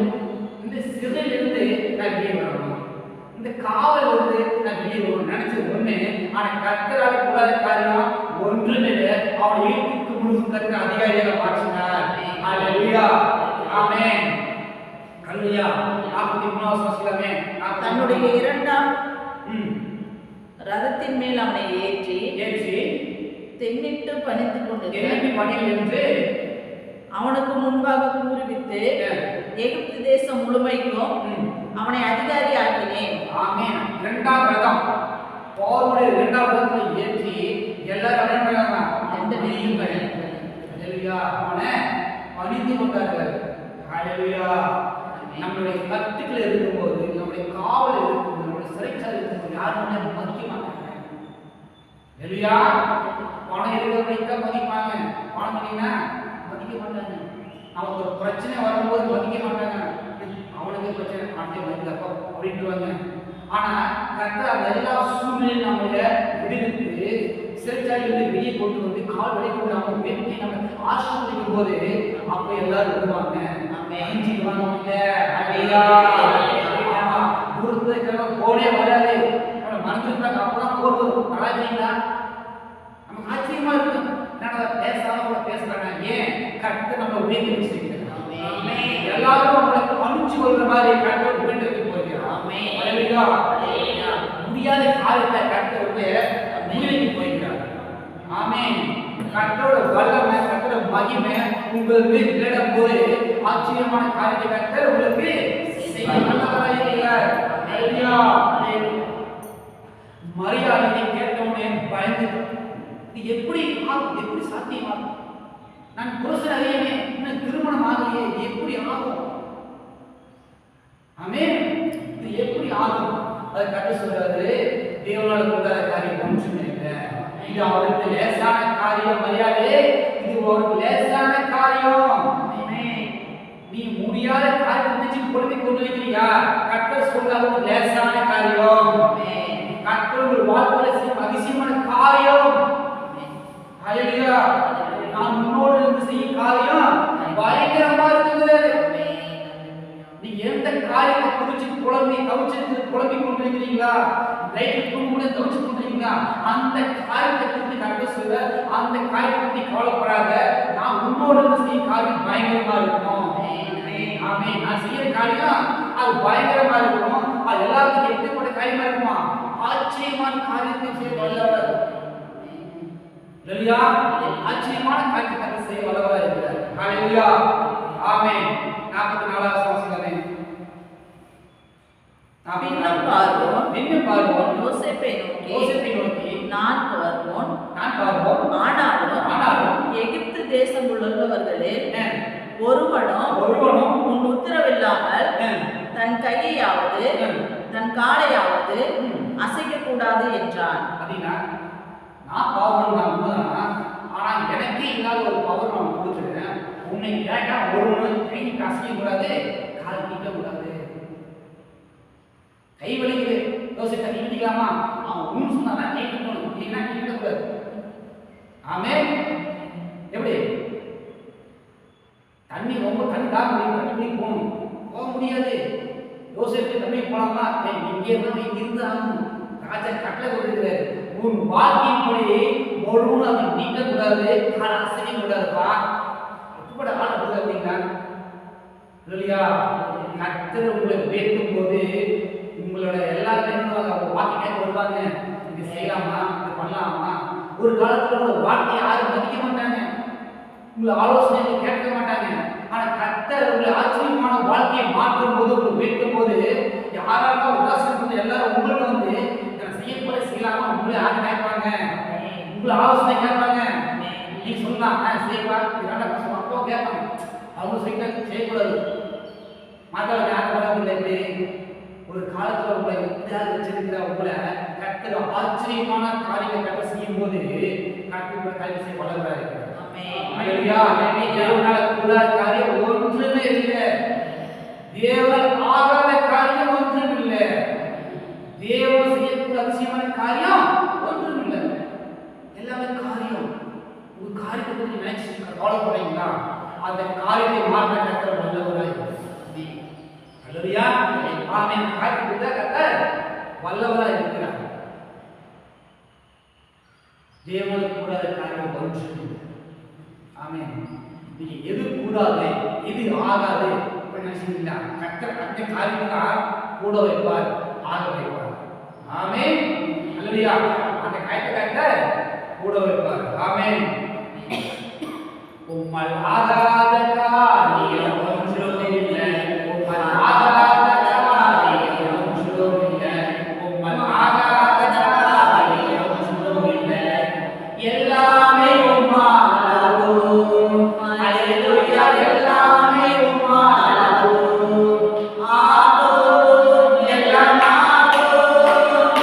இந்த சிறையிலிருந்து நான் வெளியே வரணும், இந்த காவல் இருந்து நான் வெளியே வரணும் நினைச்சது ஒண்ணு. ஆனா கர்த்தரால கூடாத காரியம் ஒன்றுமே இல்லை. அவன் எழுத்துக்கு முழுசும் கர்த்தர் அதிகாரியாக மாற்றினார். ஹல்லேலூயா. ஆமென். ஹல்லேலூயா. 43ஆம் வசனமே தன்னுடைய இரண்டாம் ரதத்தின் மேல் அவனை ஏற்றி தென்னிட்டு பணிந்து கொண்டு அவனுக்கு முன்பாக கூறுவித்து எகிப்து தேசம் முழுமைக்கும் அவனை அதிகாரி ஆக்கினேன். ஆமென். இரண்டாம் ரதம் பார்வோனுடைய இரண்டாம் ரதத்தை ஏற்றி எல்லாரும் அவனை பணிந்து கொண்டார்கள். ஹல்லேலூயா. நம்மளுடைய கட்டுக்கள் இருக்கும்போது, நம்முடைய காவல் இருக்கும்போது, நம்முடைய சிறைச்சாலை இருக்கும்போது யாருமே மதிக்க மாட்டாங்க. ஹல்லேலூயா. பணம் இருக்கிறவங்க மதிப்பாங்க, பணம் இல்லைன்னா மதிக்க மாட்டாங்க. நமக்கு ஒரு பிரச்சனை வரும்போது மதிக்க மாட்டாங்க. அவனுக்கு பிரச்சனை மாட்டே மதிக்கப்போ அப்படின்ட்டுவாங்க. ஆனா கரெக்டாக அந்த எல்லா சூழ்நிலையும் நம்மள விடுவித்து சிறைச்சாலையிலிருந்து வெளியே கொண்டு வந்து கால் வரைக்கும் நம்ம வெட்டி நம்ம ஆசிர்வதிக்கும் போது அப்ப எல்லாரும் வருவாங்க. போனே வராது, மனதில் அப்பதான் போர் வரும். நல்லாச்சீங்களா? நமக்கு ஆச்சரியமா இருக்கு. பேசாம கூட பேசுறாங்க. ஏன்? கரெக்ட் நம்ம உபயோகி வச்சிருக்கோம். எல்லாரும் அவங்களை பணிச்சு கொள்ற மாதிரி கரெக்டாக உபயோகித்து போயிருக்கிறோம். முடியாத காரியத்தை கரெக்டாக முடிவைக்கு போயிருக்கிறார். ஆமென். கர்த்தரோட வல்லமை, கர்த்தரோட மகிமை உங்களுக்கு விளையாடும் போது ஆச்சரியமான காரியத்தை கர்த்தர் உங்களுக்கு செய்ய வல்லவராய் இருக்கிறார். ஹல்லேலூயா. மரியாதை கேட்டவுடனே பயந்து, இது எப்படி ஆகும்? எப்படி சாத்தியமாகும்? நான் புருஷன் அறியவே, இன்னும் திருமணம் ஆகலையே, எப்படி ஆகும்? ஆமென். இது எப்படி ஆகும்? அதை கர்த்தர் சொல்றாரு, தேவனால கூடாத காரியம் ஒன்றுமே இல்லை. இது அவருக்கு லேசான காரியம். மரியாதை, இது ஒரு லேசான காரியம். நீ முடியாத காரியம் நினைச்சு பொழுது கொண்டிருக்கிறியா? கர்த்தர் சொல்றாரு ஒரு லேசான காரியம். கர்த்தர் ஒரு வாழ்க்கையில செய்யும் அதிசயமான காரியம். ஹல்லேலூயா. நான் முன்னோடு இருந்து செய்யும் காரியம் பயங்கரமா இருக்குது. நீ எந்த காரியத்தை குறிச்சு குழம்பி கொண்டிருக்கிறீங்களா? லைட் கூட தவிச்சு கொண்டிருக்கீங்களா? அந்த காரியத்தை குறித்து கர்த்தர் சொல்ற, அந்த காரியத்தை பற்றி கவலைப்படாத, நான் உன்னோட செய்யும் காரியம் பயங்கரமா இருக்கும். ஆமென். நான் செய்யற காரியம் அது பயங்கரமா இருக்கும். அது எல்லாருக்கும் எப்படிப்பட்ட காரியமா இருக்குமா? ஆச்சரியமான காரியத்தை செய்ய வல்லவர். ஹல்லேலூயா. ஆச்சரியமான காரியத்தை கர்த்தர் செய்ய வல்லவராக இருக்கிறார். ஹல்லேலூயா. ஆமென். 44வது வசனமே பின்னும் பார்வோன் யோசேப்பை நோக்கி நான் பார்வோன், ஆனாலும் எகிப்து தேசம் உள்ளவர்களில் ஒருவனும் உன் உத்தரவில்லாமல் தன் கையையாவது தன் காலையாவது அசைக்க கூடாது என்றான். அப்படின்னா நான் பார்வோன் தான், ஆனா எனக்கே இல்லாத ஒரு பவர் நான் கொடுத்துருக்கேன். உன்னை கேட்டா ஒரு கை கசக்க கூடாது, கால் நீட்ட கூடாது. கை வலிக்குது, யோசிக்க நீட்டிக்கலாமா? அவன் ஊன்னு சொன்னா கை நீட்டணும், இல்லைன்னா நீட்டக்கூடாது. ஆமென். எப்படி தண்ணி ரொம்ப தண்ணி தண்ணி போகணும், போக முடியாது. யோசிச்சு தண்ணி போலாமா? இங்கே இருந்து ஆகணும். ராஜா கட்டளை கொடுக்கிறாரு, உன் வாழ்க்கையின்படி முழுவதும் அதை நீட்டக்கூடாது, கால் அசைக்க கூடாதுப்பா. எப்படி ஆள் அப்படின்னா இல்லையா? கர்த்தர் உங்களை பேசும் போது உங்களோட எல்லாருமே வார்த்தை கேட்க வருவாங்க. இது செய்யலாமா, இது பண்ணலாமா? ஒரு காலத்துல ஒரு வார்த்தையை யாரும் மதிக்க மாட்டாங்க, உங்களை ஆலோசனை கேட்க மாட்டாங்க. ஆனா கர்த்தர் உங்களை ஆச்சரியமான வாழ்க்கையை மாற்றும் போது, உங்களை பேசும் போது யாராலும் உதாசீனம் எல்லாரும் உங்களுக்கு வந்து செய்யப்பட செய்யலாமா உங்களை யாரும் கேட்பாங்க, உங்களை ஆலோசனை கேட்பாங்க. நீங்க சொல்லலாம் செய்வா அப்போ கேட்பாங்க, அவங்க செய்யக்கூடாது. மாதவன் யாரும் எப்படி ஒரு காலத்துல உங்களை எப்படியாவது வச்சிருக்கிற உங்களை கர்த்தர் ஆச்சரியமான காரியங்களை கட்ட செய்யும் போது கர்த்தர் காரியம் செய்ய வளர்றாரு. தேவனால கூடாத காரியம் ஒன்றுமே இல்லை, தேவனால் ஆகாத காரியம் ஒன்றும் இல்லை, தேவன் செய்யக்கூடிய அதிசயமான காரியம் ஒன்றும் இல்லை. எல்லாமே காரியம். ஒரு காரியத்தை பற்றி நினைச்சு கவலைப்படுறீங்களா? அந்த காரியத்தை மாற்ற கர்த்தர் வல்லவராய் அல்லேலூயா. ஆமென். காரியத்தை கர்த்தர் வல்லவராய் இருக்கிறார். தேவனுக்கு கூடாத காரியம் ஒன்றும் இல்லை. ஆமென். நீங்க எது கூடாது எது ஆகாது நினைச்சீங்களா? கர்த்தர் அந்த காரியத்தை கூட வைப்பார், ஆக வைப்பார். ஆமென். அல்லேலூயா. அந்த காரியத்தை கர்த்தர் கூட வைப்பார். ஆமென். உம்மால் ஆகாத காரியம் ஒன்றும் இல்லை, உம்மால் ஆகாத காரியம் ஒன்றும் இல்லை, உம்மால் ஆகாத காரியம் ஒன்றும் இல்லை, எல்லாமே உம்மாலாகும். அல்லேலூயா. எல்லாமே உம்மாலாகும். ஆகும், எல்லாம் ஆகும்,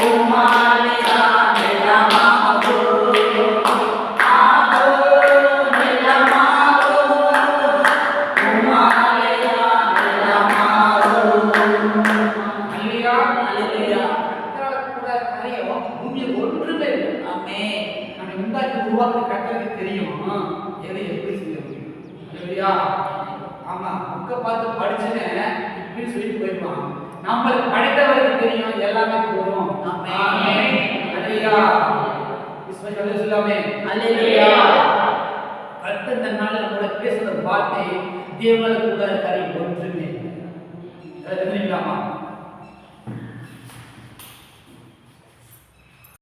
உம்மாலே தான் எல்லாம் ஆகும். நம்மளுக்கு படைத்தவருக்கு தெரியும், எல்லாமே போதும். ஆமென். அல்லேலூயா. விசுவாசிகளே சொல்லாமே அல்லேலூயா. கர்த்தர் இந்த நாளில் நம்மளோட பேசுற வார்த்தை தேவனால கூடாத காரியம் ஒன்றுமே இல்லை. அதை தெரிஞ்சுக்கலாமா?